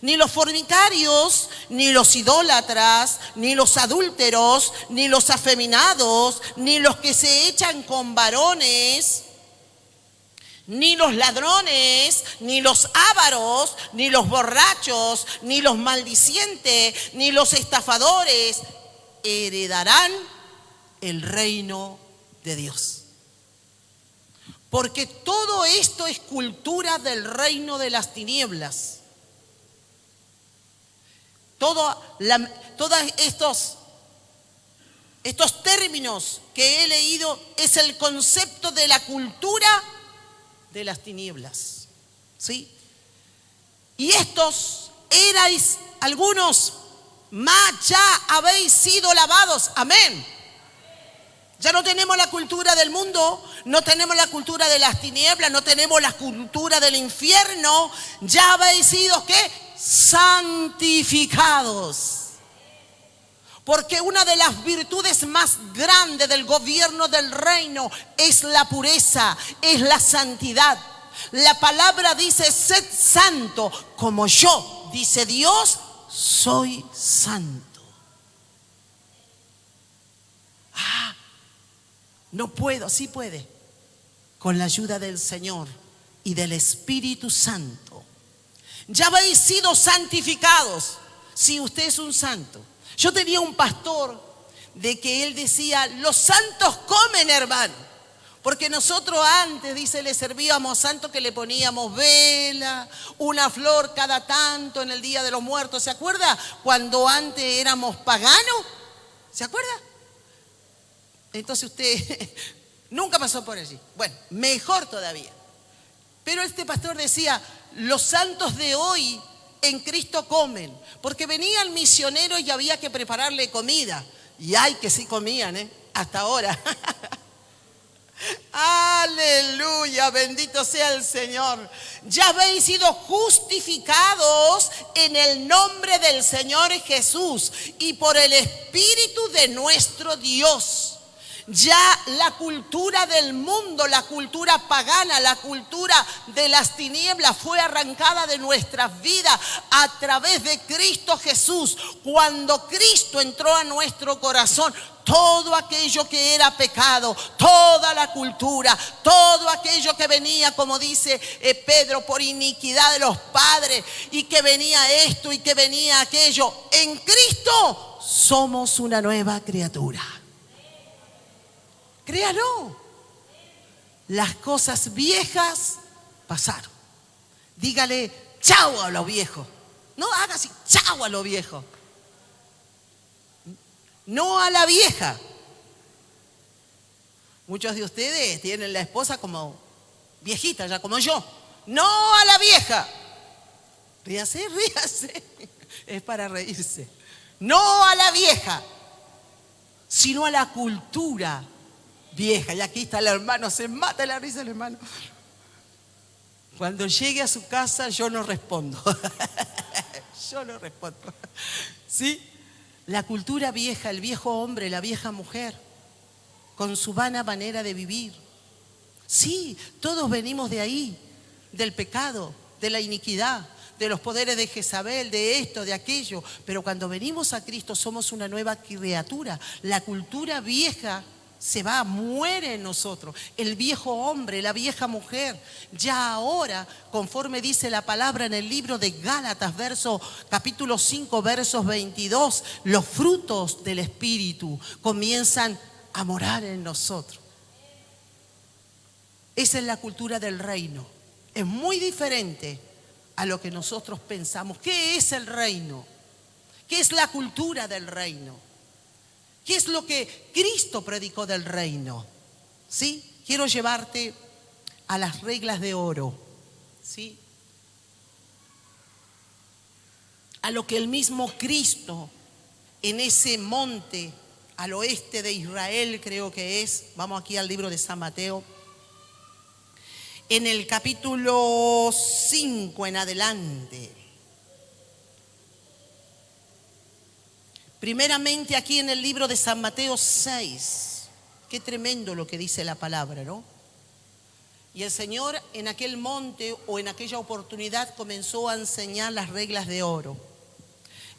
[SPEAKER 1] Ni los fornicarios, ni los idólatras, ni los adúlteros, ni los afeminados, ni los que se echan con varones, ni los ladrones, ni los ávaros, ni los borrachos, ni los maldicientes, ni los estafadores heredarán el reino de Dios. Porque todo esto es cultura del reino de las tinieblas. Todos estos términos que he leído es el concepto de la cultura de las tinieblas, ¿sí? Y estos erais algunos, mas ya habéis sido lavados. Amén. Ya no tenemos la cultura del mundo, no tenemos la cultura de las tinieblas, no tenemos la cultura del infierno. Ya habéis sido, ¿qué? Santificados. Porque una de las virtudes más grandes del gobierno del reino es la pureza, es la santidad. La palabra dice, sed santo, como yo, dice Dios, soy santo. No puedo, sí puede, con la ayuda del Señor y del Espíritu Santo. Ya habéis sido santificados si usted es un santo. Yo tenía un pastor de que él decía, los santos comen, hermano. Porque nosotros antes, dice, le servíamos santo que le poníamos vela, una flor cada tanto en el Día de los Muertos. ¿Se acuerda cuando antes éramos paganos? ¿Se acuerda? Entonces usted nunca pasó por allí. Bueno, mejor todavía. Pero este pastor decía, los santos de hoy en Cristo comen. Porque venían misioneros y había que prepararle comida. Y ay, que sí comían, hasta ahora. Aleluya, bendito sea el Señor. Ya habéis sido justificados en el nombre del Señor Jesús y por el Espíritu de nuestro Dios. Ya la cultura del mundo, la cultura pagana, la cultura de las tinieblas fue arrancada de nuestras vidas a través de Cristo Jesús. Cuando Cristo entró a nuestro corazón, todo aquello que era pecado, toda la cultura, todo aquello que venía, como dice Pedro, por iniquidad de los padres, y que venía esto y que venía aquello, en Cristo somos una nueva criatura. Créalo. Las cosas viejas pasaron. Dígale chao a lo viejo. No haga así, chao a lo viejo. No a la vieja. Muchos de ustedes tienen la esposa como viejita, ya como yo. No a la vieja. Ríase, ríase. Es para reírse. No a la vieja, sino a la cultura vieja. Y aquí está el hermano, se mata la risa el hermano. Cuando llegue a su casa yo no respondo. Yo no respondo. ¿Sí? La cultura vieja, el viejo hombre, la vieja mujer, con su vana manera de vivir. Sí, todos venimos de ahí, del pecado, de la iniquidad, de los poderes de Jezabel, de esto, de aquello. Pero cuando venimos a Cristo somos una nueva criatura. La cultura vieja se va, muere en nosotros. El viejo hombre, la vieja mujer, ya ahora, conforme dice la palabra en el libro de Gálatas, capítulo 5, versos 22, los frutos del Espíritu comienzan a morar en nosotros. Esa es la cultura del reino. Es muy diferente a lo que nosotros pensamos. ¿Qué es el reino? ¿Qué es la cultura del reino? ¿Qué es lo que Cristo predicó del reino? ¿Sí? Quiero llevarte a las reglas de oro. ¿Sí? A lo que el mismo Cristo en ese monte al oeste de Israel, creo que es, vamos aquí al libro de San Mateo, en el capítulo 5 en adelante. Primeramente aquí en el libro de San Mateo 6. Qué tremendo lo que dice la palabra, ¿no? Y el Señor en aquel monte o en aquella oportunidad comenzó a enseñar las reglas de oro.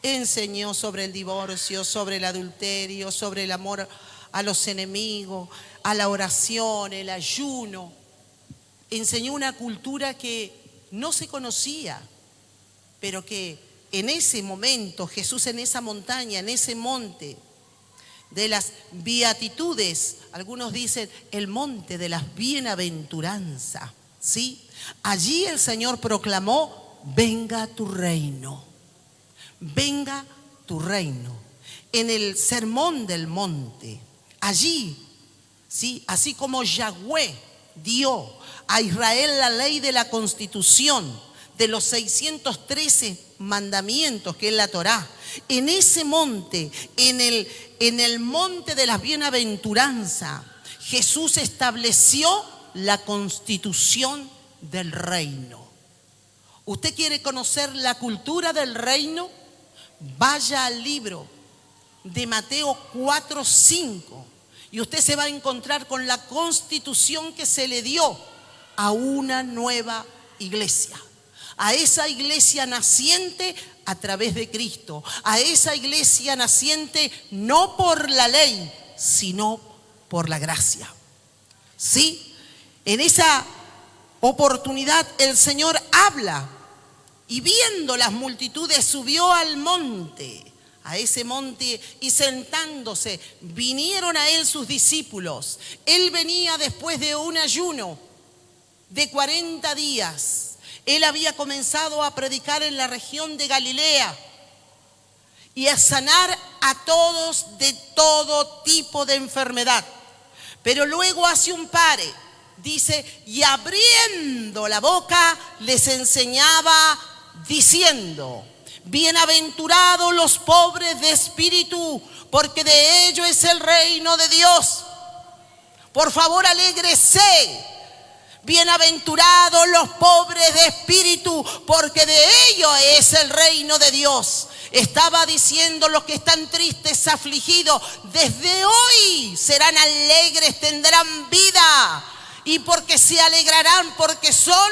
[SPEAKER 1] Enseñó sobre el divorcio, sobre el adulterio, sobre el amor a los enemigos, a la oración, el ayuno. Enseñó una cultura que no se conocía, pero que en ese momento, Jesús en esa montaña, en ese monte de las beatitudes, algunos dicen el monte de las bienaventuranzas, ¿sí? Allí el Señor proclamó, venga tu reino, venga tu reino. En el sermón del monte, allí, ¿sí? Así como Yahweh dio a Israel la ley de la constitución, de los 613 mandamientos que es la Torá, en ese monte, en el monte de las bienaventuranzas, Jesús estableció la constitución del reino. ¿Usted quiere conocer la cultura del reino? Vaya al libro de Mateo 4:5 y usted se va a encontrar con la constitución que se le dio a una nueva iglesia. A esa iglesia naciente a través de Cristo. A esa iglesia naciente no por la ley, sino por la gracia. ¿Sí? En esa oportunidad el Señor habla y viendo las multitudes subió al monte. A ese monte y sentándose vinieron a él sus discípulos. Él venía después de un ayuno de 40 días. Él había comenzado a predicar en la región de Galilea y a sanar a todos de todo tipo de enfermedad. Pero luego hace un pare, dice, y abriendo la boca les enseñaba diciendo, bienaventurados los pobres de espíritu, porque de ellos es el reino de Dios. Por favor, alégrese. Bienaventurados los pobres de espíritu, porque de ellos es el reino de Dios. Estaba diciendo los que están tristes, afligidos, desde hoy serán alegres, tendrán vida. Y porque se alegrarán, porque son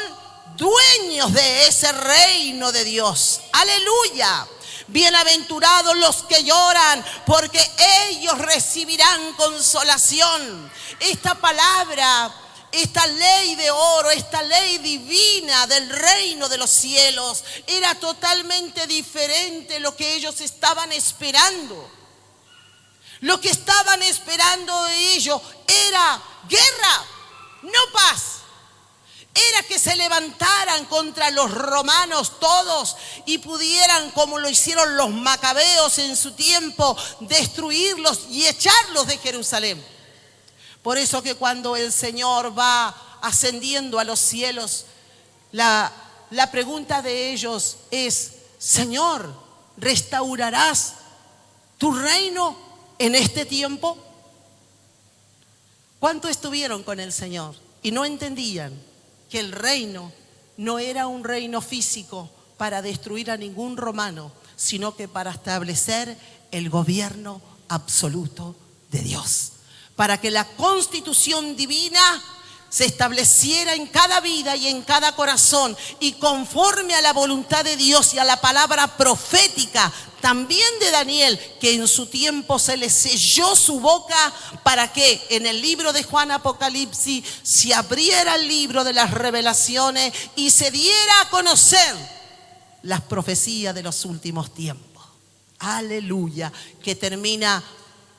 [SPEAKER 1] dueños de ese reino de Dios. Aleluya. Bienaventurados los que lloran, porque ellos recibirán consolación. Esta palabra, esta ley de oro, esta ley divina del reino de los cielos, era totalmente diferente a lo que ellos estaban esperando. Lo que estaban esperando de ellos era guerra, no paz. Era que se levantaran contra los romanos todos y pudieran, como lo hicieron los macabeos en su tiempo, destruirlos y echarlos de Jerusalén. Por eso que cuando el Señor va ascendiendo a los cielos, la pregunta de ellos es: Señor, ¿restaurarás tu reino en este tiempo? ¿Cuánto estuvieron con el Señor y no entendían que el reino no era un reino físico para destruir a ningún romano, sino que para establecer el gobierno absoluto de Dios? Para que la constitución divina se estableciera en cada vida y en cada corazón, y conforme a la voluntad de Dios y a la palabra profética también de Daniel, que en su tiempo se le selló su boca, para que en el libro de Juan Apocalipsis se abriera el libro de las revelaciones y se diera a conocer las profecías de los últimos tiempos. Aleluya, que termina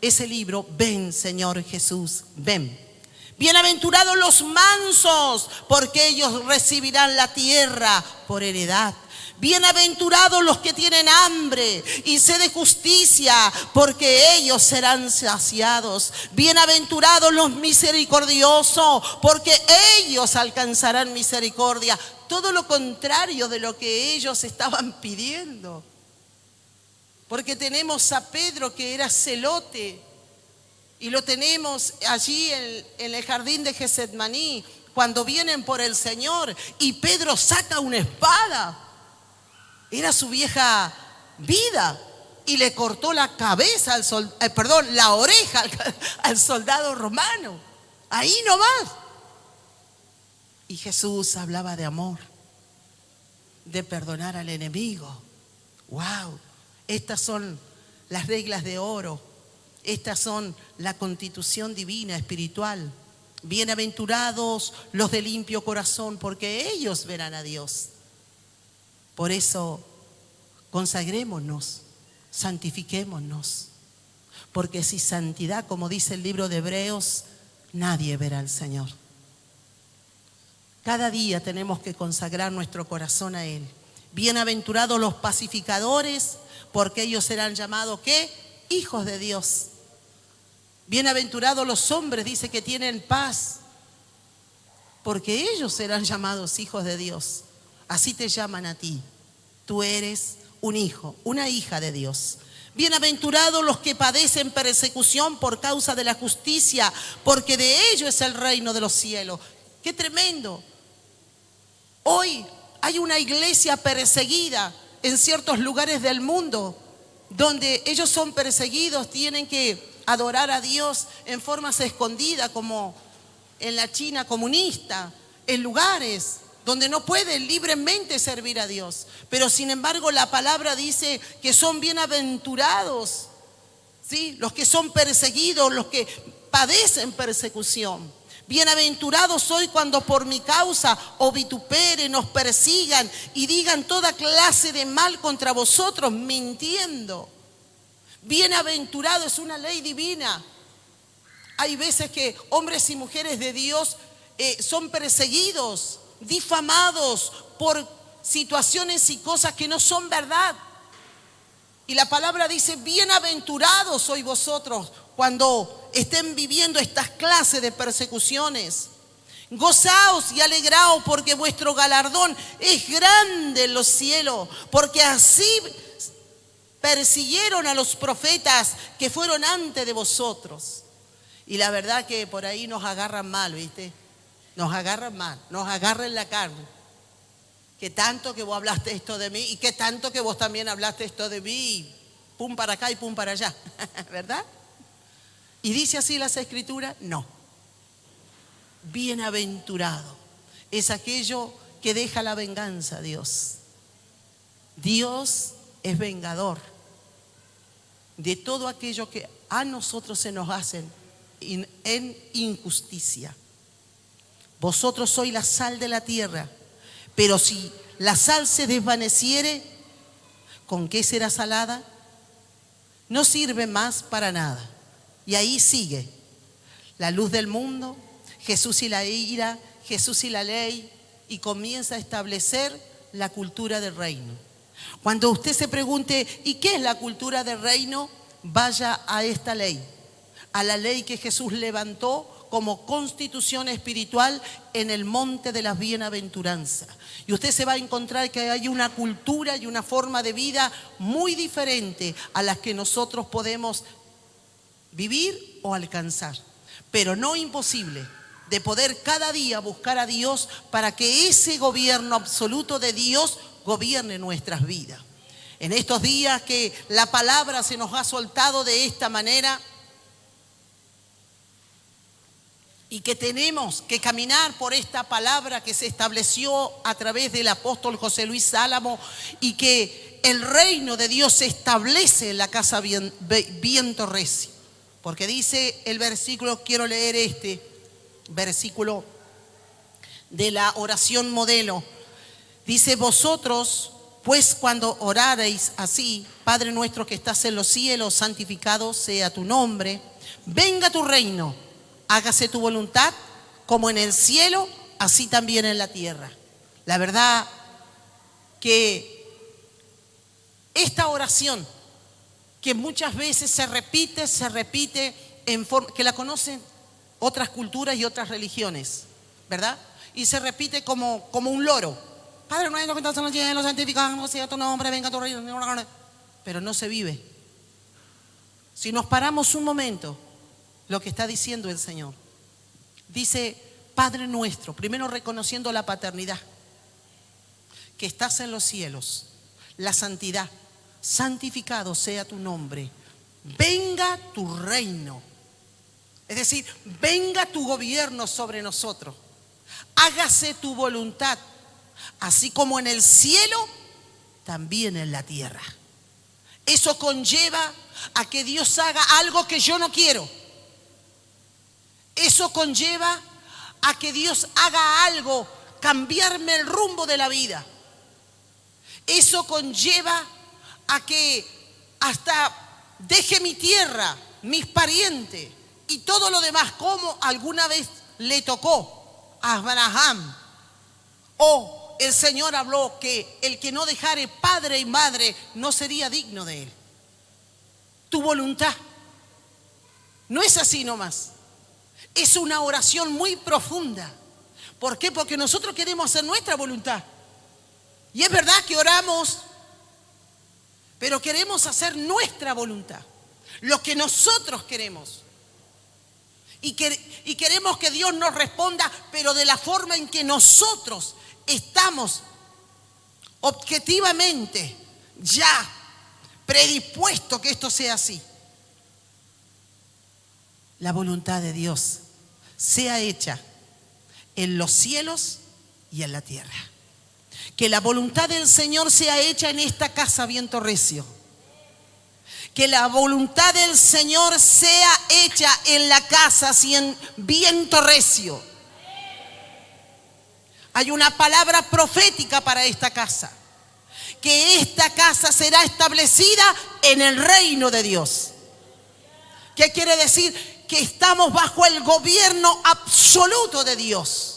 [SPEAKER 1] ese libro: ven, Señor Jesús, ven. Bienaventurados los mansos, porque ellos recibirán la tierra por heredad. Bienaventurados los que tienen hambre y sed de justicia, porque ellos serán saciados. Bienaventurados los misericordiosos, porque ellos alcanzarán misericordia. Todo lo contrario de lo que ellos estaban pidiendo. Porque tenemos a Pedro, que era celote, y lo tenemos allí en el jardín de Getsemaní, cuando vienen por el Señor y Pedro saca una espada. Era su vieja vida, y le cortó la cabeza la oreja al soldado romano. Ahí nomás. Y Jesús hablaba de amor, de perdonar al enemigo. ¡Wow! Estas son las reglas de oro. Estas son la constitución divina, espiritual. Bienaventurados los de limpio corazón, porque ellos verán a Dios. Por eso, consagrémonos, santifiquémonos. Porque sin santidad, como dice el libro de Hebreos, nadie verá al Señor. Cada día tenemos que consagrar nuestro corazón a Él. Bienaventurados los pacificadores, porque ellos serán llamados, ¿qué? Hijos de Dios. Bienaventurados los hombres, dice, que tienen paz, porque ellos serán llamados hijos de Dios. Así te llaman a ti. Tú eres un hijo, una hija de Dios. Bienaventurados los que padecen persecución por causa de la justicia, porque de ellos es el reino de los cielos. ¡Qué tremendo! Hoy hay una iglesia perseguida en ciertos lugares del mundo, donde ellos son perseguidos, tienen que adorar a Dios en formas escondidas, como en la China comunista, en lugares donde no pueden libremente servir a Dios. Pero sin embargo la palabra dice que son bienaventurados, ¿sí?, los que son perseguidos, los que padecen persecución. Bienaventurados soy cuando por mi causa os vituperen, os persigan y digan toda clase de mal contra vosotros, mintiendo. Bienaventurado es una ley divina. Hay veces que hombres y mujeres de Dios son perseguidos, difamados por situaciones y cosas que no son verdad. Y la palabra dice: bienaventurados sois vosotros cuando estén viviendo estas clases de persecuciones. Gozaos y alegraos, porque vuestro galardón es grande en los cielos, porque así persiguieron a los profetas que fueron antes de vosotros. Y la verdad que por ahí nos agarran mal, ¿viste? Nos agarran mal, nos agarran la carne. Que tanto que vos hablaste esto de mí y que tanto que vos también hablaste esto de mí. Y pum para acá y pum para allá, ¿verdad? ¿Y dice así las Escrituras? No. Bienaventurado es aquello que deja la venganza a Dios. Dios es vengador de todo aquello que a nosotros se nos hacen en injusticia. Vosotros sois la sal de la tierra, pero si la sal se desvaneciere, ¿con qué será salada? No sirve más para nada. Y ahí sigue la luz del mundo, Jesús y la ira, Jesús y la ley, y comienza a establecer la cultura del reino. Cuando usted se pregunte, ¿y qué es la cultura del reino? Vaya a esta ley, a la ley que Jesús levantó como constitución espiritual en el monte de las bienaventuranzas. Y usted se va a encontrar que hay una cultura y una forma de vida muy diferente a las que nosotros podemos vivir o alcanzar, pero no imposible, de poder cada día buscar a Dios para que ese gobierno absoluto de Dios gobierne nuestras vidas. En estos días que la palabra se nos ha soltado de esta manera y que tenemos que caminar por esta palabra que se estableció a través del apóstol José Luis Álamo, y que el reino de Dios se establece en la casa Viento Recio. Porque dice el versículo, quiero leer este versículo de la oración modelo. Dice: vosotros, pues, cuando orareis así: Padre nuestro que estás en los cielos, santificado sea tu nombre, venga tu reino, hágase tu voluntad, como en el cielo, así también en la tierra. La verdad que esta oración, que muchas veces se repite en forma, que la conocen otras culturas y otras religiones, ¿verdad? Y se repite como un loro. Padre nuestro que estás en los cielos, santificado sea tu nombre, venga tu reino. Pero no se vive. Si nos paramos un momento, lo que está diciendo el Señor, dice: Padre nuestro, primero reconociendo la paternidad, que estás en los cielos, la santidad, santificado sea tu nombre, venga tu reino, es decir, venga tu gobierno sobre nosotros, hágase tu voluntad, así como en el cielo, también en la tierra. Eso conlleva a que Dios haga algo que yo no quiero. Eso conlleva a que Dios haga algo, cambiarme el rumbo de la vida. Eso conlleva a que hasta deje mi tierra, mis parientes y todo lo demás, como alguna vez le tocó a Abraham. O el Señor habló que el que no dejare padre y madre no sería digno de él. Tu voluntad. No es así nomás. Es una oración muy profunda. ¿Por qué? Porque nosotros queremos hacer nuestra voluntad. Y es verdad que oramos, pero queremos hacer nuestra voluntad, lo que nosotros queremos. Y queremos que Dios nos responda, pero de la forma en que nosotros estamos objetivamente ya predispuestos que esto sea así. La voluntad de Dios sea hecha en los cielos y en la tierra. Que la voluntad del Señor sea hecha en esta casa Viento Recio. Que la voluntad del Señor sea hecha en la casa Viento Recio. Hay una palabra profética para esta casa. Que esta casa será establecida en el reino de Dios. ¿Qué quiere decir? Que estamos bajo el gobierno absoluto de Dios.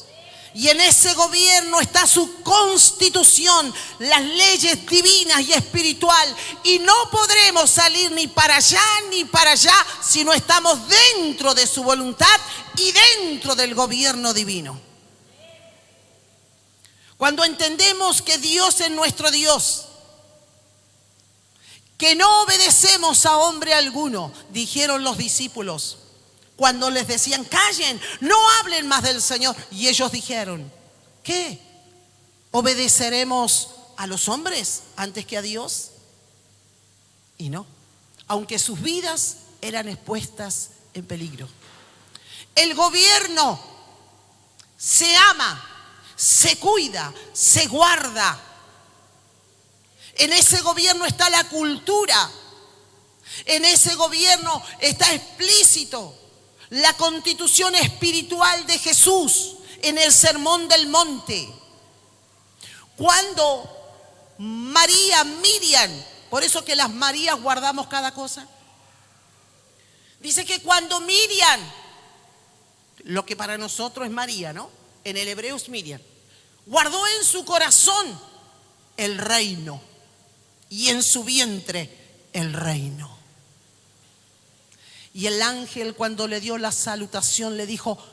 [SPEAKER 1] Y en ese gobierno está su constitución, las leyes divinas y espiritual. Y no podremos salir ni para allá si no estamos dentro de su voluntad y dentro del gobierno divino. Cuando entendemos que Dios es nuestro Dios, que no obedecemos a hombre alguno, dijeron los discípulos, Cuando les decían, callen, no hablen más del Señor. Y ellos dijeron, ¿qué? ¿Obedeceremos a los hombres antes que a Dios? Y no, aunque sus vidas eran expuestas en peligro. El gobierno se ama, se cuida, se guarda. En ese gobierno está la cultura. En ese gobierno está explícito la constitución espiritual de Jesús en el Sermón del Monte. Cuando Miriam, por eso que las Marías guardamos cada cosa. Dice que cuando Miriam, lo que para nosotros es María, ¿no? En el hebreo es Miriam, guardó en su corazón el reino y en su vientre el reino. Y el ángel, cuando le dio la salutación, le dijo,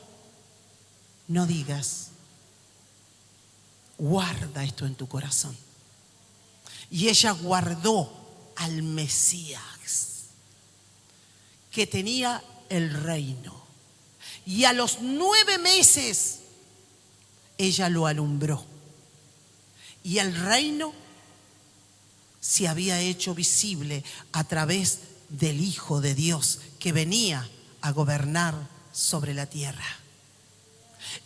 [SPEAKER 1] no digas, guarda esto en tu corazón. Y ella guardó al Mesías, que tenía el reino. Y a los 9 meses, ella lo alumbró. Y el reino se había hecho visible a través del Hijo de Dios, que venía a gobernar sobre la tierra.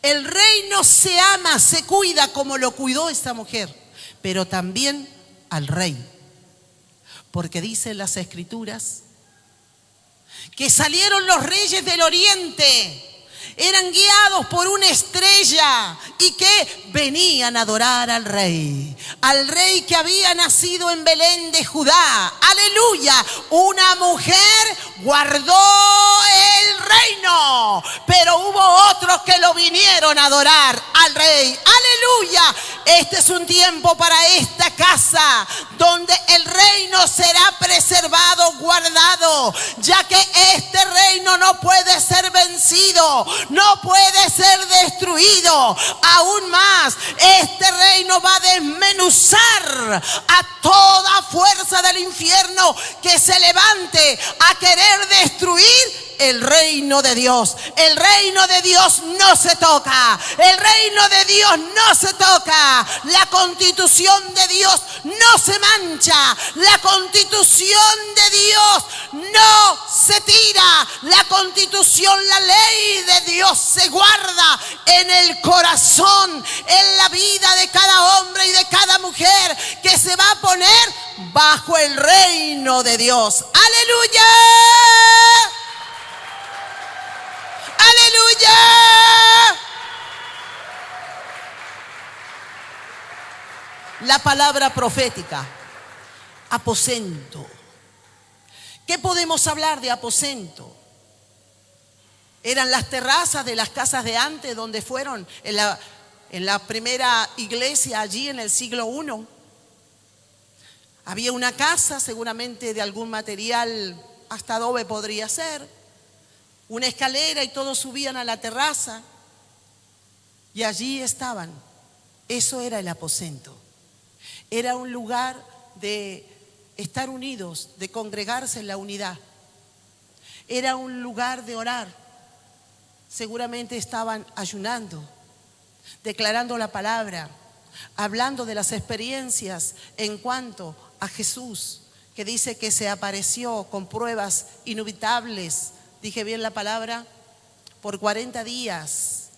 [SPEAKER 1] El reino se ama, se cuida como lo cuidó esta mujer, pero también al rey. Porque dicen las Escrituras que salieron los reyes del oriente, eran guiados por una estrella y que venían a adorar al rey que había nacido en Belén de Judá. ¡Aleluya! Una mujer guardó el reino, pero hubo otros que lo vinieron a adorar al rey. ¡Aleluya! Este es un tiempo para esta casa donde el reino será preservado, guardado, ya que este reino no puede ser vencido, no puede ser destruido. Aún más, este reino va a desmenuzar a toda fuerza del infierno que se levante a querer destruir el reino de Dios. El reino de Dios no se toca. El reino de Dios no se toca. La constitución de Dios no se mancha. La constitución de Dios no se tira. La constitución, la ley de Dios se guarda en el corazón, en la vida de cada hombre y de cada mujer que se va a poner bajo el reino de Dios. ¡Aleluya! ¡Aleluya! La palabra profética, aposento. ¿Qué podemos hablar de aposento? Eran las terrazas de las casas de antes donde fueron en la primera iglesia allí en el siglo I. Había una casa seguramente de algún material, hasta adobe podría ser, una escalera y todos subían a la terraza y allí estaban. Eso era el aposento. Era un lugar de estar unidos, de congregarse en la unidad. Era un lugar de orar. Seguramente estaban ayunando, declarando la palabra, hablando de las experiencias en cuanto a Jesús, que dice que se apareció con pruebas inevitables. Dije bien la palabra, por 40 días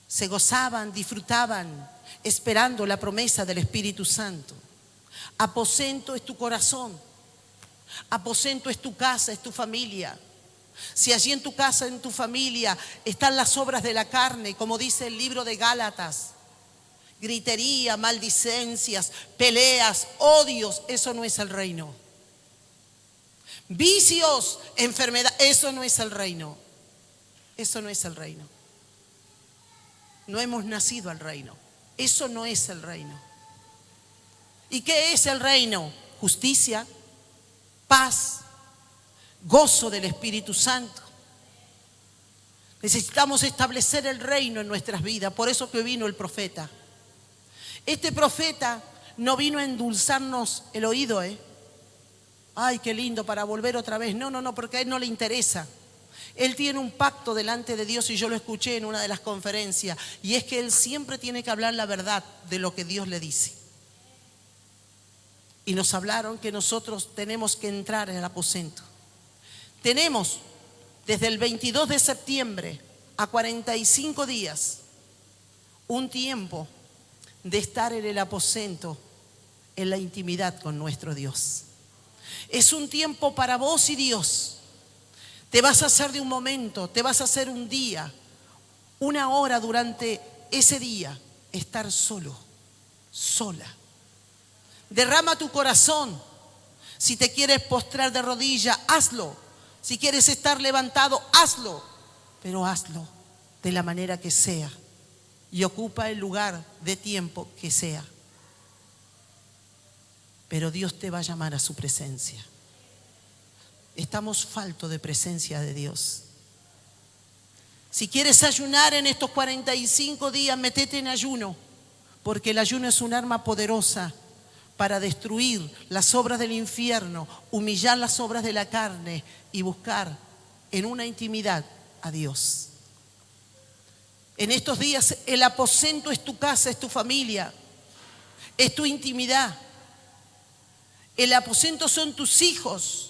[SPEAKER 1] se gozaban, disfrutaban, esperando la promesa del Espíritu Santo. Aposento es tu corazón, aposento es tu casa, es tu familia. Si allí en tu casa, en tu familia, están las obras de la carne, como dice el libro de Gálatas, gritería, maldicencias, peleas, odios, eso no es el reino. Vicios, enfermedad, eso no es el reino. Eso no es el reino. No hemos nacido al reino. Eso no es el reino. ¿Y qué es el reino? Justicia, paz, gozo del Espíritu Santo. Necesitamos establecer el reino en nuestras vidas. Por eso que vino el profeta. Este profeta no vino a endulzarnos el oído, Ay, qué lindo para volver otra vez. No, porque a él no le interesa. Él tiene un pacto delante de Dios, y yo lo escuché en una de las conferencias, y es que él siempre tiene que hablar la verdad de lo que Dios le dice. Y nos hablaron que nosotros tenemos que entrar en el aposento. Tenemos desde el 22 de septiembre a 45 días un tiempo de estar en el aposento, en la intimidad con nuestro Dios. Es un tiempo para vos y Dios. Te vas a hacer de un momento, te vas a hacer un día, una hora durante ese día, estar solo, sola. Derrama tu corazón. Si te quieres postrar de rodilla, hazlo. Si quieres estar levantado, hazlo. Pero hazlo de la manera que sea. Y ocupa el lugar de tiempo que sea. Pero Dios te va a llamar a su presencia. Estamos faltos de presencia de Dios. Si quieres ayunar en estos 45 días, métete en ayuno, porque el ayuno es un arma poderosa para destruir las obras del infierno, humillar las obras de la carne y buscar en una intimidad a Dios. En estos días el aposento es tu casa, es tu familia, es tu intimidad. El aposento son tus hijos.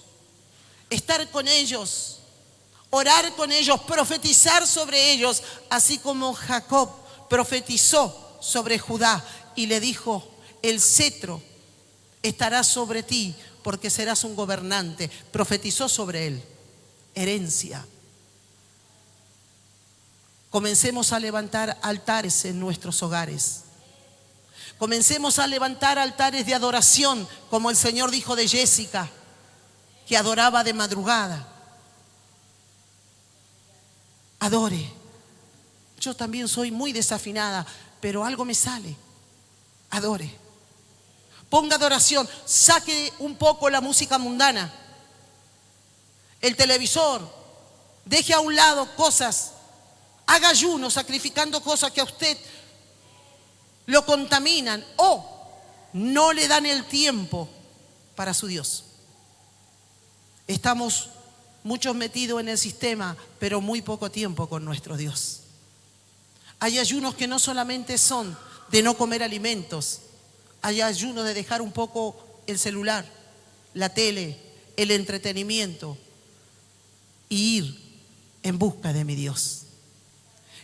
[SPEAKER 1] Estar con ellos, orar con ellos, profetizar sobre ellos, así como Jacob profetizó sobre Judá y le dijo: el cetro estará sobre ti porque serás un gobernante. Profetizó sobre él, herencia. Comencemos a levantar altares en nuestros hogares. Comencemos a levantar altares de adoración, como el Señor dijo de Jessica, que adoraba de madrugada. Adore. Yo también soy muy desafinada, pero algo me sale. Adore. Ponga adoración. Saque un poco la música mundana, el televisor. Deje a un lado cosas. Haga ayuno sacrificando cosas que a usted lo contaminan o no le dan el tiempo para su Dios. Estamos muchos metidos en el sistema, pero muy poco tiempo con nuestro Dios. Hay ayunos que no solamente son de no comer alimentos, hay ayunos de dejar un poco el celular, la tele, el entretenimiento y ir en busca de mi Dios.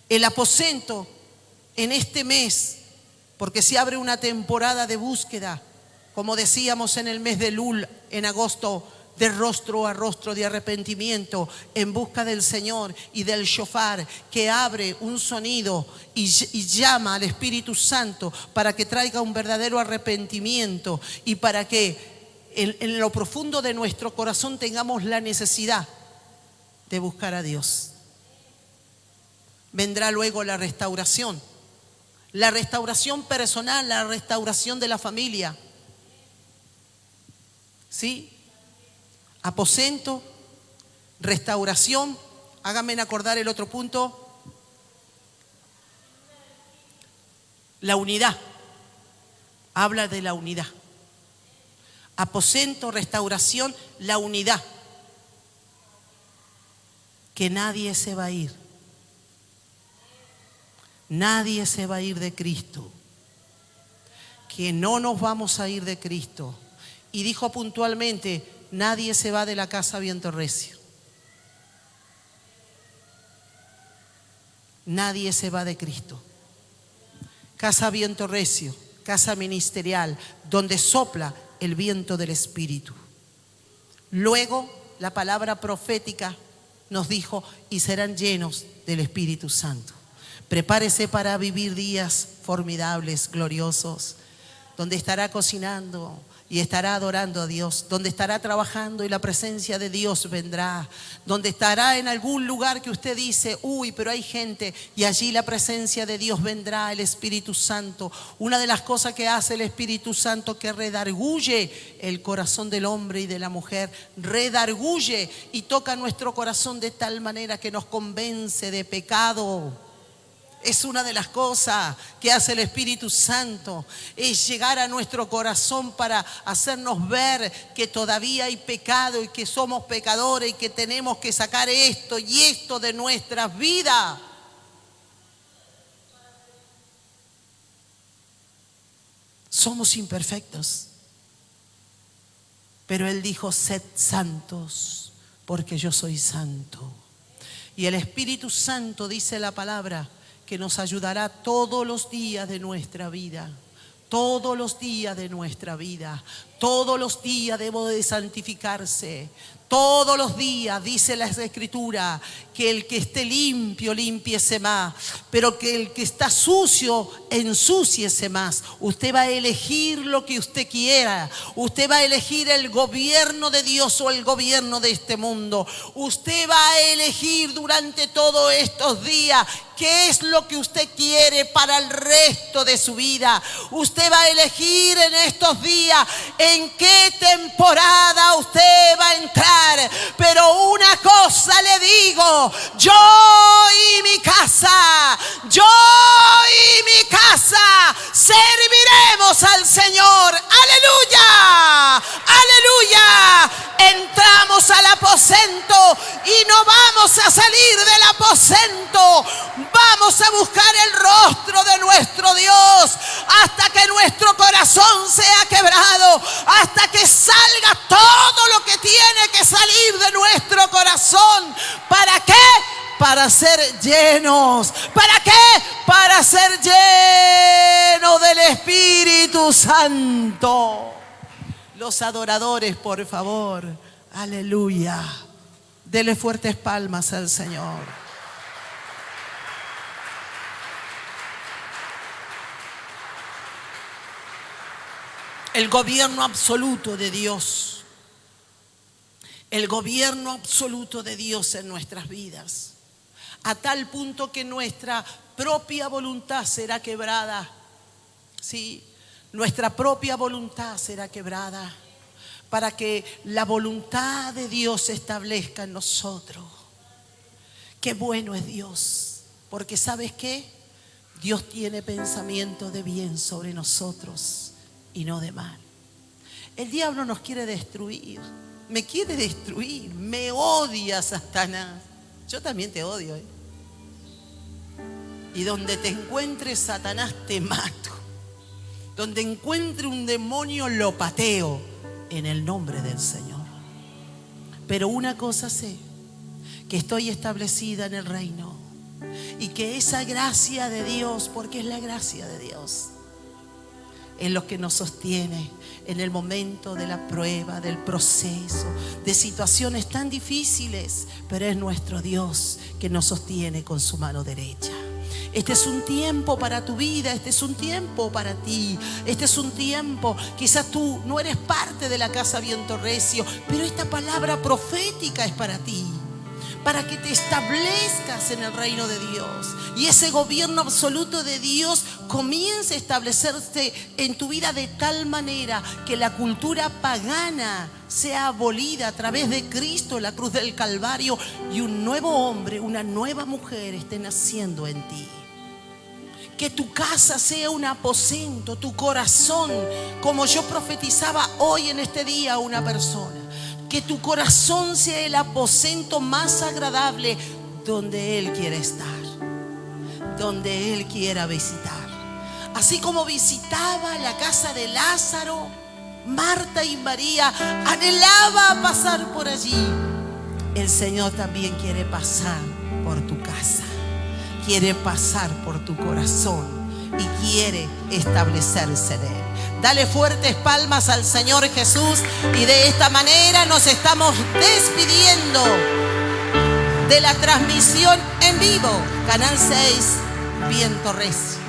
[SPEAKER 1] El aposento en este mes, porque se abre una temporada de búsqueda, como decíamos en el mes de Lul, en agosto, de rostro a rostro, de arrepentimiento, en busca del Señor y del shofar, que abre un sonido y llama al Espíritu Santo para que traiga un verdadero arrepentimiento y para que en lo profundo de nuestro corazón tengamos la necesidad de buscar a Dios. Vendrá luego la restauración personal, la restauración de la familia. ¿Sí? Aposento, restauración. Háganme acordar el otro punto. La unidad. Habla de la unidad. Aposento, restauración, la unidad. Que nadie se va a ir. Nadie se va a ir de Cristo. Que no nos vamos a ir de Cristo. Y dijo puntualmente: nadie se va de la casa Viento Recio. Nadie se va de Cristo. Casa Viento Recio, casa ministerial, donde sopla el viento del Espíritu. Luego, la palabra profética nos dijo: y serán llenos del Espíritu Santo. Prepárese para vivir días formidables, gloriosos, donde estará cocinando y estará adorando a Dios, donde estará trabajando y la presencia de Dios vendrá, donde estará en algún lugar que usted dice: uy, pero hay gente, y allí la presencia de Dios vendrá, el Espíritu Santo. Una de las cosas que hace el Espíritu Santo, que redarguye el corazón del hombre y de la mujer, redarguye y toca nuestro corazón de tal manera que nos convence de pecado. Es una de las cosas que hace el Espíritu Santo, es llegar a nuestro corazón para hacernos ver que todavía hay pecado y que somos pecadores y que tenemos que sacar esto y esto de nuestras vidas. Somos imperfectos, pero Él dijo: sed santos, porque yo soy santo. Y el Espíritu Santo, dice la palabra, que nos ayudará todos los días de nuestra vida. Todos los días de nuestra vida. Todos los días debo de santificarse. Todos los días, dice la Escritura, que el que esté limpio, límpiese más. Pero que el que está sucio, ensúciese más. Usted va a elegir lo que usted quiera. Usted va a elegir el gobierno de Dios o el gobierno de este mundo. Usted va a elegir durante todos estos días qué es lo que usted quiere para el resto de su vida. Usted va a elegir en estos días en qué temporada usted va a entrar. Pero una cosa le digo: yo y mi casa serviremos al Señor. ¡Aleluya! ¡Aleluya! Entramos al aposento y no vamos a salir del aposento. Vamos a buscar el rostro de nuestro Dios hasta que nuestro corazón sea quebrado, hasta que salga todo lo que tiene que salir de nuestro corazón. ¿Para qué? Para ser llenos. ¿Para qué? Para ser llenos del Espíritu Santo. Los adoradores, por favor. Aleluya. Dele fuertes palmas al Señor. El gobierno absoluto de Dios. El gobierno absoluto de Dios en nuestras vidas. A tal punto que nuestra propia voluntad será quebrada. Sí, nuestra propia voluntad será quebrada para que la voluntad de Dios se establezca en nosotros. Qué bueno es Dios, porque ¿sabes qué? Dios tiene pensamiento de bien sobre nosotros y no de mal. El diablo nos quiere destruir, me quiere destruir, me odia Satanás. Yo también te odio, ¿eh? Y donde te encuentre Satanás te mato. Donde encuentre un demonio lo pateo en el nombre del Señor. Pero una cosa sé, que estoy establecida en el reino y que esa gracia de Dios, porque es la gracia de Dios, es lo que nos sostiene en el momento de la prueba, del proceso, de situaciones tan difíciles, pero es nuestro Dios que nos sostiene con su mano derecha. Este es un tiempo para tu vida, este es un tiempo para ti, este es un tiempo, quizás tú no eres parte de la casa Viento Recio, pero esta palabra profética es para ti, para que te establezcas en el reino de Dios y ese gobierno absoluto de Dios comience a establecerse en tu vida de tal manera que la cultura pagana sea abolida a través de Cristo, la cruz del Calvario, y un nuevo hombre, una nueva mujer esté naciendo en ti. Que tu casa sea un aposento, tu corazón, como yo profetizaba hoy en este día a una persona. Que tu corazón sea el aposento más agradable donde Él quiere estar, donde Él quiera visitar. Así como visitaba la casa de Lázaro, Marta y María anhelaba pasar por allí. El Señor también quiere pasar por tu casa, quiere pasar por tu corazón y quiere establecerse en Él. Dale fuertes palmas al Señor Jesús y de esta manera nos estamos despidiendo de la transmisión en vivo, Canal 6, Viento Recio.